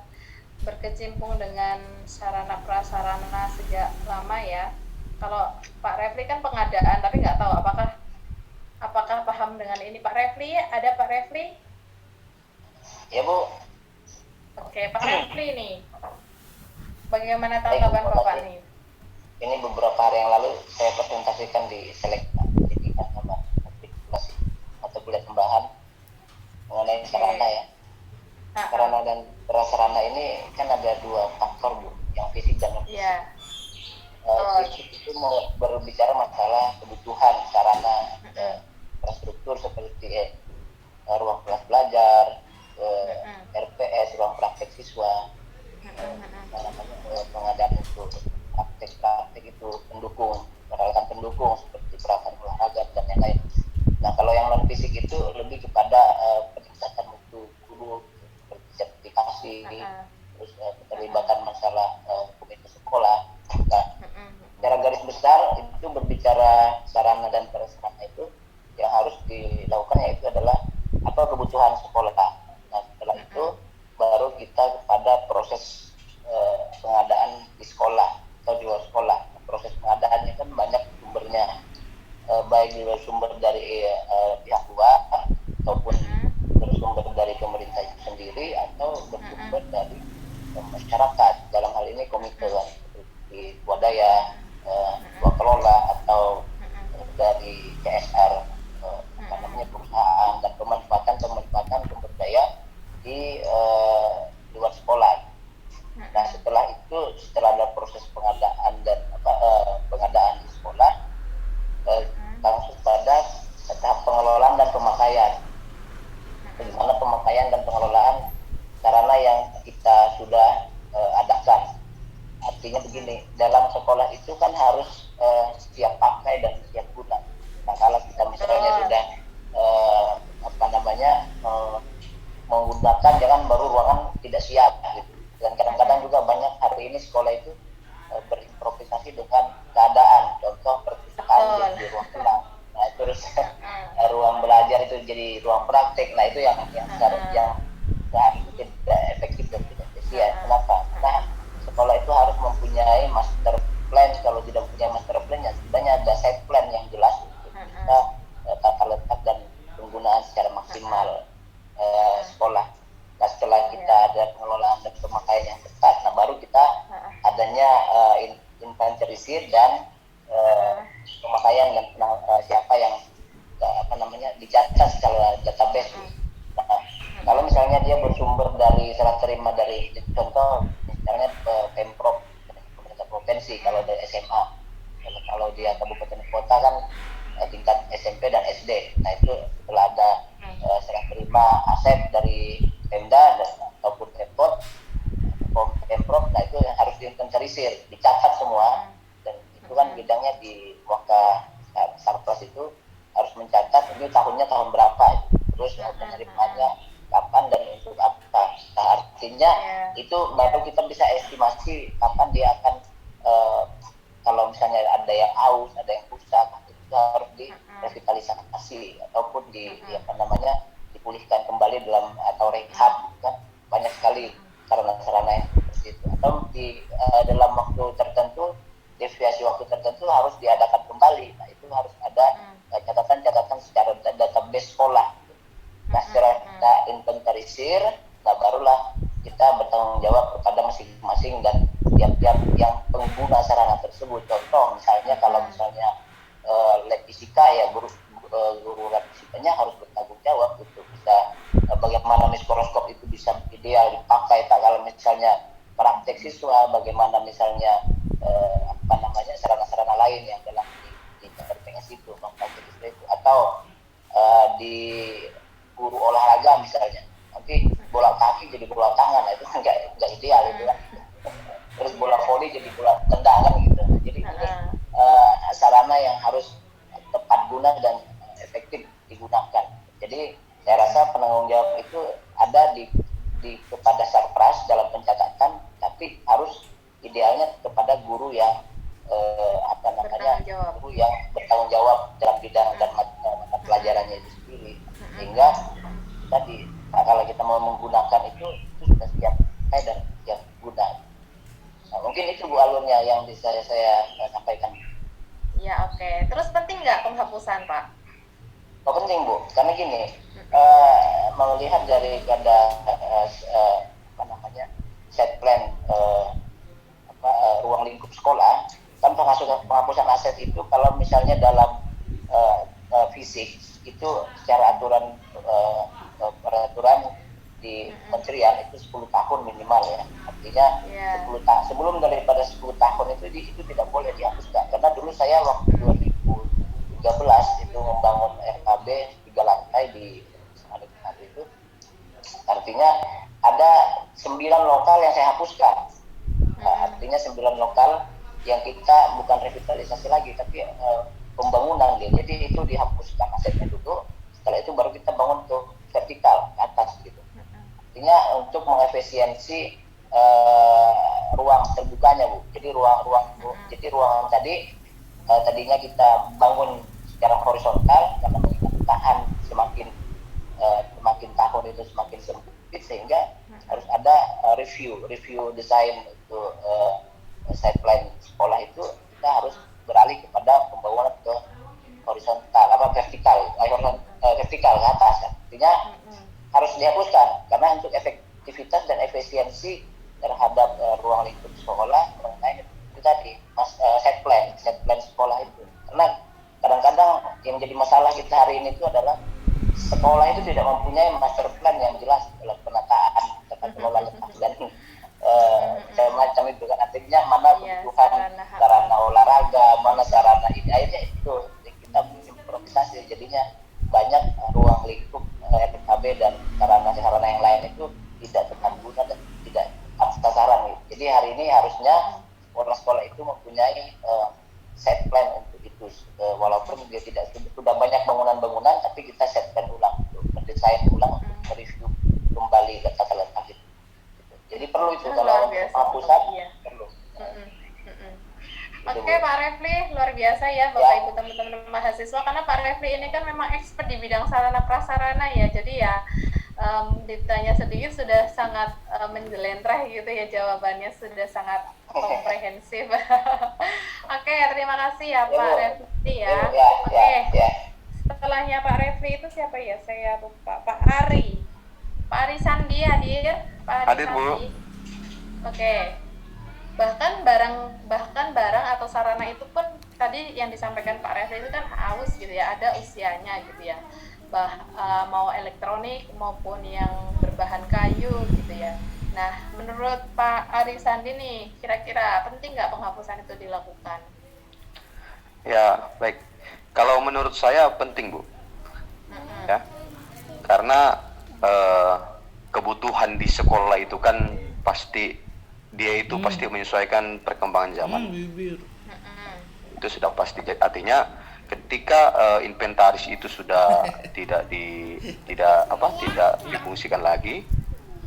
berkecimpung dengan sarana prasarana sejak lama ya. Kalau Pak Refli kan pengadaan, tapi nggak tahu apakah paham dengan ini. Pak Refli, ada Pak Refli? Ya Bu. Oke, Pak Refli nih, bagaimana tanggapan Bapak nih? Ini beberapa hari yang lalu saya presentasikan di Selekta, jadi sama artikulasi atau kuliah tambahan mengenai sarana ya. Sarana dan prasarana ini kan ada dua faktor Bu, yang fisik dan non fisik. Fisik itu mau berbicara masalah kebutuhan sarana, infrastruktur seperti ruang kelas belajar, RPS, ruang praktek siswa, pengadaan untuk praktek itu pendukung, peralatan pendukung seperti peralatan olahraga dan yang lain. Nah, kalau yang non fisik itu lebih kepada peningkatan mutu guru, seperti sertifikasi, terus keterlibatan masalah komite sekolah. Nah, secara garis besar itu berbicara sarana dan prasarana itu yang harus dilakukan yaitu adalah apa kebutuhan sekolah. Nah, setelah itu baru kita kepada proses pengadaan di sekolah atau di luar sekolah. Proses pengadaannya kan banyak sumbernya, baik sumber dari pihak luar mengajar itu jadi ruang praktek. Nah itu yang tidak efektif dan tidak efisien. Kenapa? Karena sekolah itu harus mempunyai master plan. Kalau tidak punya master plan, ya setidaknya ada side plan yang jelas untuk kita tata letak dan penggunaan secara maksimal sekolah. Nah setelah kita ada pengelolaan dan pemakaian yang tepat, nah baru kita adanya inventarisir dan pemakaian dan siapa yang dicatat secara database. Nah, kalau misalnya dia bersumber dari serah terima dari contoh misalnya Pemprov, pemerintah provinsi, kalau dari SMA, kalau dia kabupaten kota kan tingkat SMP dan SD. Nah itu setelah ada serah terima aset dari Pemda ataupun Pemprov, nah itu yang harus diinventarisir, dicatat semua, dan itu kan bidangnya di Waka Sarpras itu harus mencatat ini tahunnya tahun berapa, terus penerimanya kapan dan untuk apa. Nah artinya itu baru kita bisa estimasi kapan dia akan kalau misalnya ada yang aus, ada yang rusak, itu harus direvitalisasi ataupun dipulihkan kembali dalam atau rehab, kan banyak sekali sarana-sarana yang seperti itu. Atau dalam waktu tertentu, deviasi waktu tertentu harus diadakan kembali. Nah itu harus ada catatan-catatan secara database sekolah. Nah setelah kita inventarisir, nah barulah kita bertanggung jawab kepada masing-masing dan tiap-tiap yang pengguna sarana tersebut. Contoh misalnya kalau misalnya lab fisika, ya guru lab fisikanya harus bertanggung jawab untuk bisa bagaimana mikroskop itu bisa ideal dipakai. Kalau misalnya praktek siswa, bagaimana misalnya sarana-sarana lain yang dalam di RPS itu, atau di guru olahraga misalnya, nanti bola kaki jadi bola tangan, nah itu kan nggak ideal itu kan. Terus bola voli jadi bola tendangan gitu. Jadi ini sarana yang harus tepat guna dan efektif digunakan. Jadi saya rasa penanggung jawab itu ada di kepada Sarpras dalam pencatatan, tapi harus idealnya kepada guru yang guru yang bertanggung jawab dalam bidang dan mata pelajarannya itu sendiri. Sehingga tadi kalau kita mau menggunakan itu sudah siap dan siap guna. Nah, mungkin itu Bu alurnya yang bisa saya sampaikan. Ya oke. Terus penting nggak penghapusan Pak? Oh penting Bu, karena gini, melihat dari set plan ruang lingkup sekolah, kan penghapusan aset itu kalau misalnya dalam fisik itu secara peraturan di kementerian itu 10 tahun minimal ya. Artinya 10 tahun sebelum daripada 10 tahun itu tidak boleh dihapuskan. Karena dulu saya waktu 2013 itu membangun RKB 3 lantai di itu, artinya ada 9 lokal yang saya hapuskan. Artinya 9 lokal yang kita bukan revitalisasi lagi tapi pembangunan dia. Jadi itu dihapuskan asetnya dulu. Setelah itu baru kita bangun ke vertikal ke atas gitu. Artinya untuk mengefisiensi ruang terbukanya Bu. Jadi ruang tadinya kita bangun secara horizontal karena tahan semakin tahun itu semakin sempit, sehingga harus ada review desain untuk side plan sekolah itu. Kita harus beralih kepada pembangunan ke horizontal vertikal ke atas. Artinya harus dihapuskan karena untuk efektivitas dan efisiensi terhadap ruang lingkup sekolah mengenai itu tadi set plan sekolah itu. Karena kadang-kadang yang jadi masalah kita hari ini itu adalah sekolah itu tidak mempunyai master plan yang jelas dalam penataan tata kelola letak dan macam itu kan. Artinya mana kebutuhan sarana olahraga, mana sarana ini, akhirnya itu kita improvisasi, jadinya banyak ruang lingkup RKB dan sarana yang lain itu tidak tepat guna dan tidak tepat sasaran gitu. Jadi hari ini harusnya sekolah-sekolah itu mempunyai set plan untuk itu, walaupun dia tidak sudah banyak bangunan-bangunan, tapi kita set plan ulang, mendesain ulang, mereview kembali tata letak itu. Jadi perlu itu kalau penghapusan perlu. Oke Pak Refli, luar biasa mahasiswa, karena Pak Refli ini kan memang expert di bidang sarana prasarana ya, jadi ya ditanya sedikit sudah sangat menjelentreh gitu ya, jawabannya sudah sangat komprehensif. Oke, terima kasih ya Pak Refli ya. Oke, setelahnya Pak Refli itu siapa ya? Saya lupa. Pak Ari. Pak Ari Sandi hadir. Pak Ari Hadir, Sandi. Bu. Oke. Bahkan barang atau sarana itu pun tadi yang disampaikan Pak Refli itu kan harus gitu ya, ada usianya gitu ya. Mau elektronik maupun yang berbahan kayu gitu ya. Nah, menurut Pak Ari Sandi nih, kira-kira penting nggak penghapusan itu dilakukan? Ya, baik. Kalau menurut saya penting, Bu. Ya, karena kebutuhan di sekolah itu kan pasti dia itu pasti menyesuaikan perkembangan zaman. Itu sudah pasti. Artinya ketika inventaris itu sudah tidak difungsikan lagi,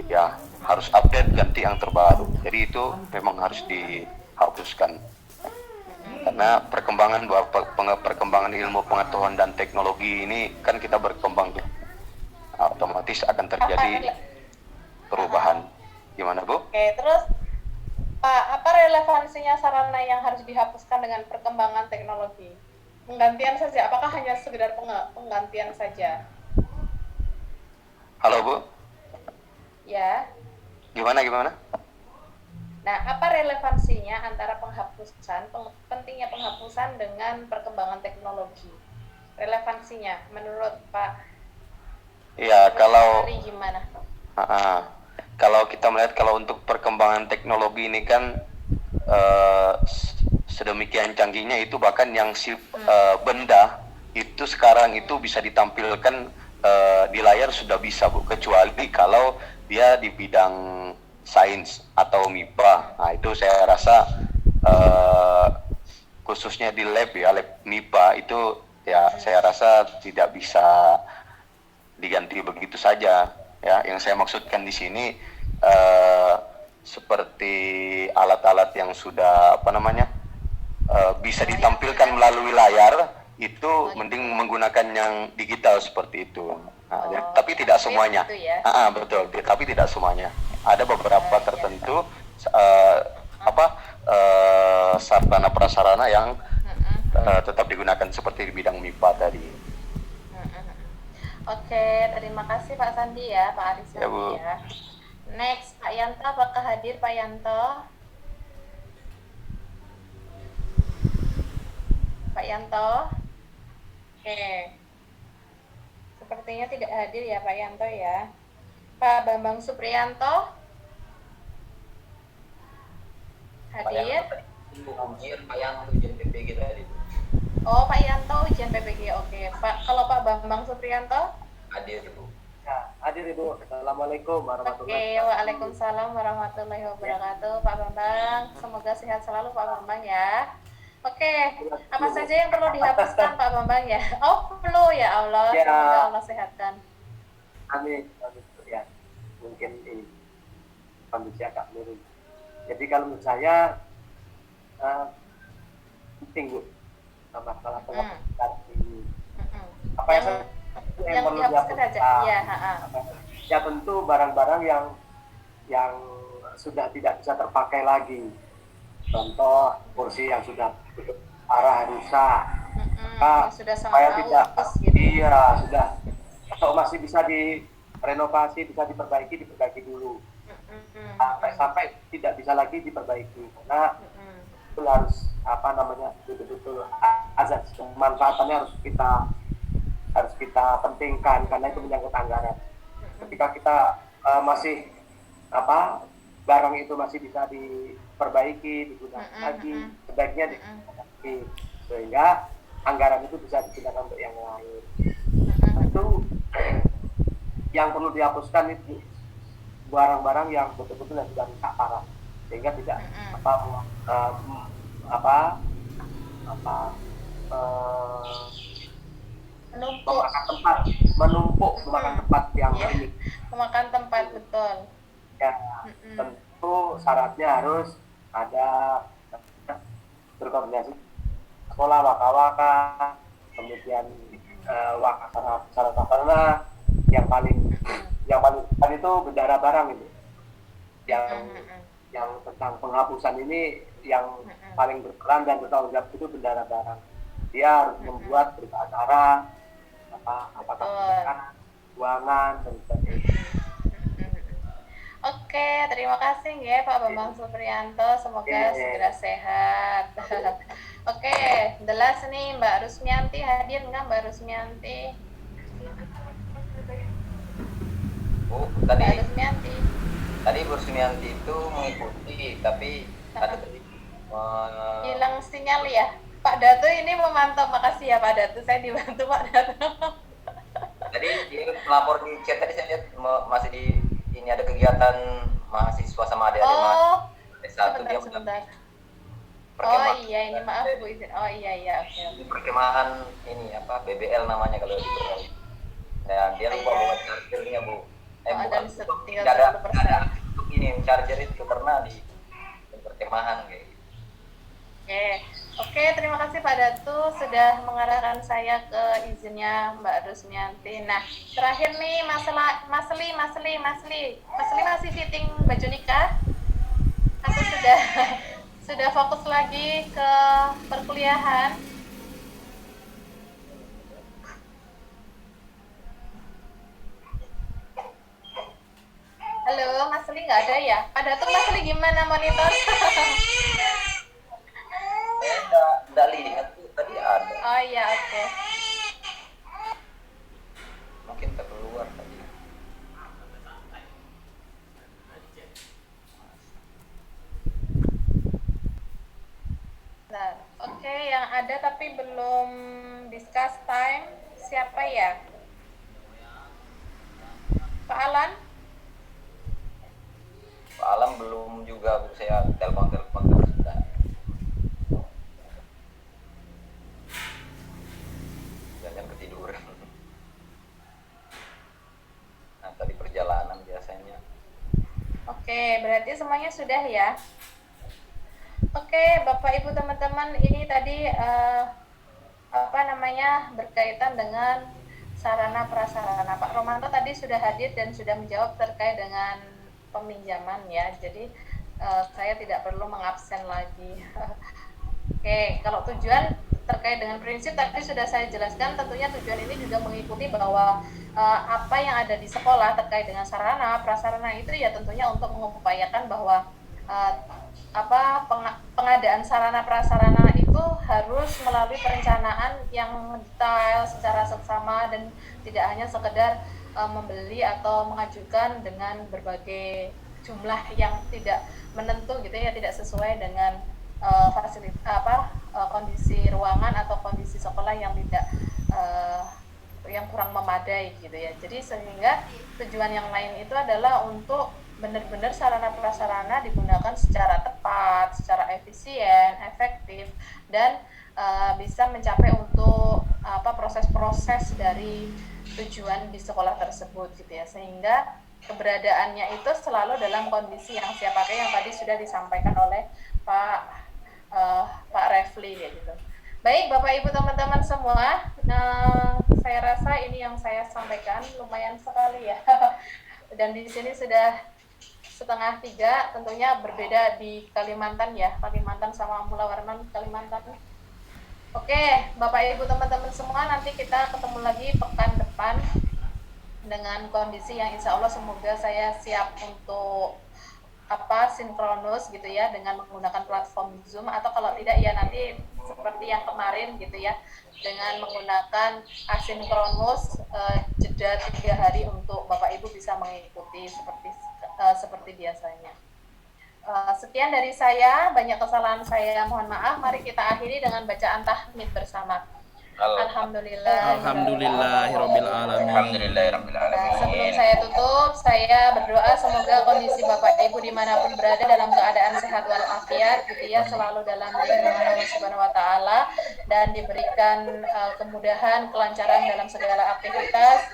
ya harus update ganti yang terbaru. Jadi itu memang harus dihapuskan. Karena perkembangan ilmu pengetahuan dan teknologi ini kan kita berkembang, otomatis akan terjadi perubahan. Gimana, Bu? Oke, terus Pak, apa relevansinya sarana yang harus dihapuskan dengan perkembangan teknologi? Penggantian saja, apakah hanya sekedar penggantian saja? Halo, Bu? Ya. Gimana? Nah, apa relevansinya antara pentingnya penghapusan dengan perkembangan teknologi? Relevansinya menurut Pak? Iya, kalau gimana? Kalau kita melihat kalau untuk perkembangan teknologi ini kan sedemikian canggihnya itu, bahkan yang benda itu sekarang itu bisa ditampilkan di layar sudah bisa, Bu, kecuali kalau dia di bidang sains atau MIPA. Nah, itu saya rasa khususnya di lab MIPA itu ya saya rasa tidak bisa diganti begitu saja. Ya, yang saya maksudkan di sini seperti alat-alat yang sudah bisa ditampilkan melalui layar, itu mending menggunakan yang digital seperti itu. Nah, tapi tidak semuanya. Betul, tapi tidak semuanya. Ada beberapa tertentu sarana prasarana yang tetap digunakan seperti di bidang MIPA tadi. Oke, terima kasih Pak Sandi ya, Pak Ari Sandi Ya, Bu. ya. Next, Pak Yanto, apakah hadir Pak Yanto? Pak Yanto? Oke. Sepertinya tidak hadir ya Pak Yanto ya. Pak Bambang Supriyanto? Hadir? Pak Yanto ujian PPG tadi. Oh, Pak Yanto ujian PPG, oke. Pak, kalau Pak Bambang Supriyanto? Hadir, Bu. Ya, hadir Ibu. Assalamualaikum warahmatullahi Oke, wabarakatuh. waalaikumsalam warahmatullahi wabarakatuh. Pak Bambang, semoga sehat selalu Pak Bambang ya. Oke, apa saja yang perlu dihapuskan Pak Bambang ya? Oh, perlu ya Allah, Ya. semoga Allah sehatkan. Amin. Ya, mungkin ini kondisi agak miring. Jadi kalau menurut saya penting, Bu, masalah penghapusan ini. Apa yang perlu dihapuskan aja? Iya, ya tentu barang-barang yang sudah tidak bisa terpakai lagi. Contoh kursi yang sudah parah rusak. Sudah Supaya sangat tidak gitu. iya sudah, kalau masih bisa direnovasi, bisa diperbaiki dulu. Sampai tidak bisa lagi diperbaiki, karena itu harus betul-betul azas manfaatannya harus kita pentingkan, karena itu menyangkut anggaran. Ketika kita masih barang itu masih bisa diperbaiki, digunakan lagi, sebaiknya diperbaiki sehingga anggaran itu bisa digunakan untuk yang lain. Itu yang perlu dihapuskan itu barang-barang yang betul-betul sudah rusak parah, sehingga tidak memakan tempat yang ini. Memakan tempat, betul. Ya, tentu syaratnya harus ada berkoordinasi sekolah, waka-waka, sarana yang paling depan itu bendara barang itu yang tentang penghapusan ini yang paling berperan dan bertanggung jawab itu bendara barang. Dia harus membuat berita acara apakah buangan dan sebagainya. Oke, terima kasih ya Pak Bambang Supriyanto. Semoga segera sehat. Oke, jelas nih Mbak Rusmianti hadir nggak Mbak Rusmianti? Bu, tadi Bu Rusmianti itu mengikuti, tapi ada hilang sinyal ya. Pak Datu ini memantau, makasih ya Pak Datu, saya dibantu Pak Datu. Tadi dia melapor di chat tadi saya lihat masih di ini ada kegiatan mahasiswa sama adik-adik satu dia sebentar. Oh iya, ini maaf Bu izin. Oh iya, oke. Perkemahan ini apa BBL namanya kalau di Bali. Nah, dia lupa bawa chargernya Bu. Ada untuk ini charger itu karena di perkemahan kayak gitu. Oke, terima kasih Pak Datu sudah mengarahkan saya ke izinnya Mbak Rusmianti. Nah, terakhir nih masalah Mas Li masih fitting baju nikah? Atau sudah fokus lagi ke perkuliahan? Halo, Mas Li nggak ada ya? Pak Datu, Mas Li gimana monitor? Enggak lihat tuh tadi ada. Oh iya, oke. Mungkin terkeluar tadi. Nah, oke, yang ada tapi belum discuss time siapa ya? Pak Alan? Pak Alam belum juga Bu, saya telepon terus sudah. Jangan ketiduran. Nah, tadi perjalanan biasanya. Oke, berarti semuanya sudah ya. Oke, Bapak Ibu teman-teman, ini tadi berkaitan dengan sarana prasarana. Pak Romanto tadi sudah hadir dan sudah menjawab terkait dengan peminjaman ya. Jadi saya tidak perlu mengabsen lagi. Oke, kalau tujuan terkait dengan prinsip tadi sudah saya jelaskan, tentunya tujuan ini juga mengikuti bahwa apa yang ada di sekolah terkait dengan sarana prasarana itu ya tentunya untuk mengupayakan bahwa pengadaan sarana prasarana itu harus melalui perencanaan yang detail secara seksama dan tidak hanya sekedar membeli atau mengajukan dengan berbagai jumlah yang tidak menentu gitu ya, tidak sesuai dengan kondisi ruangan atau kondisi sekolah yang tidak yang kurang memadai gitu ya. Jadi sehingga tujuan yang lain itu adalah untuk benar-benar sarana prasarana digunakan secara tepat, secara efisien, efektif, dan bisa mencapai untuk proses-proses dari tujuan di sekolah tersebut gitu ya, sehingga keberadaannya itu selalu dalam kondisi yang siap pakai yang tadi sudah disampaikan oleh Pak Refli ya gitu. Baik Bapak Ibu teman-teman semua, saya rasa ini yang saya sampaikan lumayan sekali ya. Dan di sini sudah 2:30, tentunya berbeda di Kalimantan ya, Kalimantan sama Mula Warman Kalimantan. Oke, Bapak Ibu teman-teman semua, nanti kita ketemu lagi pekan depan dengan kondisi yang insya Allah semoga saya siap untuk sinkronus gitu ya dengan menggunakan platform Zoom, atau kalau tidak ya nanti seperti yang kemarin gitu ya dengan menggunakan asinkronus jeda 3 hari untuk Bapak Ibu bisa mengikuti seperti biasanya. Sekian dari saya, banyak kesalahan saya mohon maaf. Mari kita akhiri dengan bacaan tahmid bersama. Alhamdulillahirabbil alamin. Sebelum saya tutup, saya berdoa semoga kondisi Bapak Ibu dimanapun berada dalam keadaan sehat walafiat gitu ya, selalu dalam lindungan Allah Subhanahu wa taala, dan diberikan kemudahan, kelancaran dalam segala aktivitas,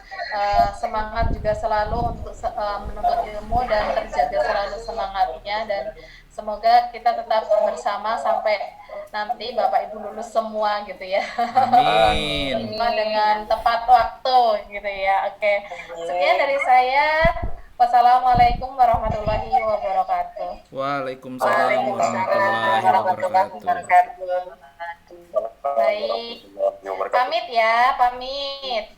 semangat juga selalu untuk menuntut ilmu dan terjaga selalu semangatnya, dan semoga kita tetap bersama sampai nanti Bapak Ibu lulus semua gitu ya. Amin. Semua dengan tepat waktu gitu ya. Oke. Sekian dari saya. Wassalamualaikum warahmatullahi wabarakatuh. Waalaikumsalam warahmatullahi wabarakatuh. Baik. Pamit ya, pamit.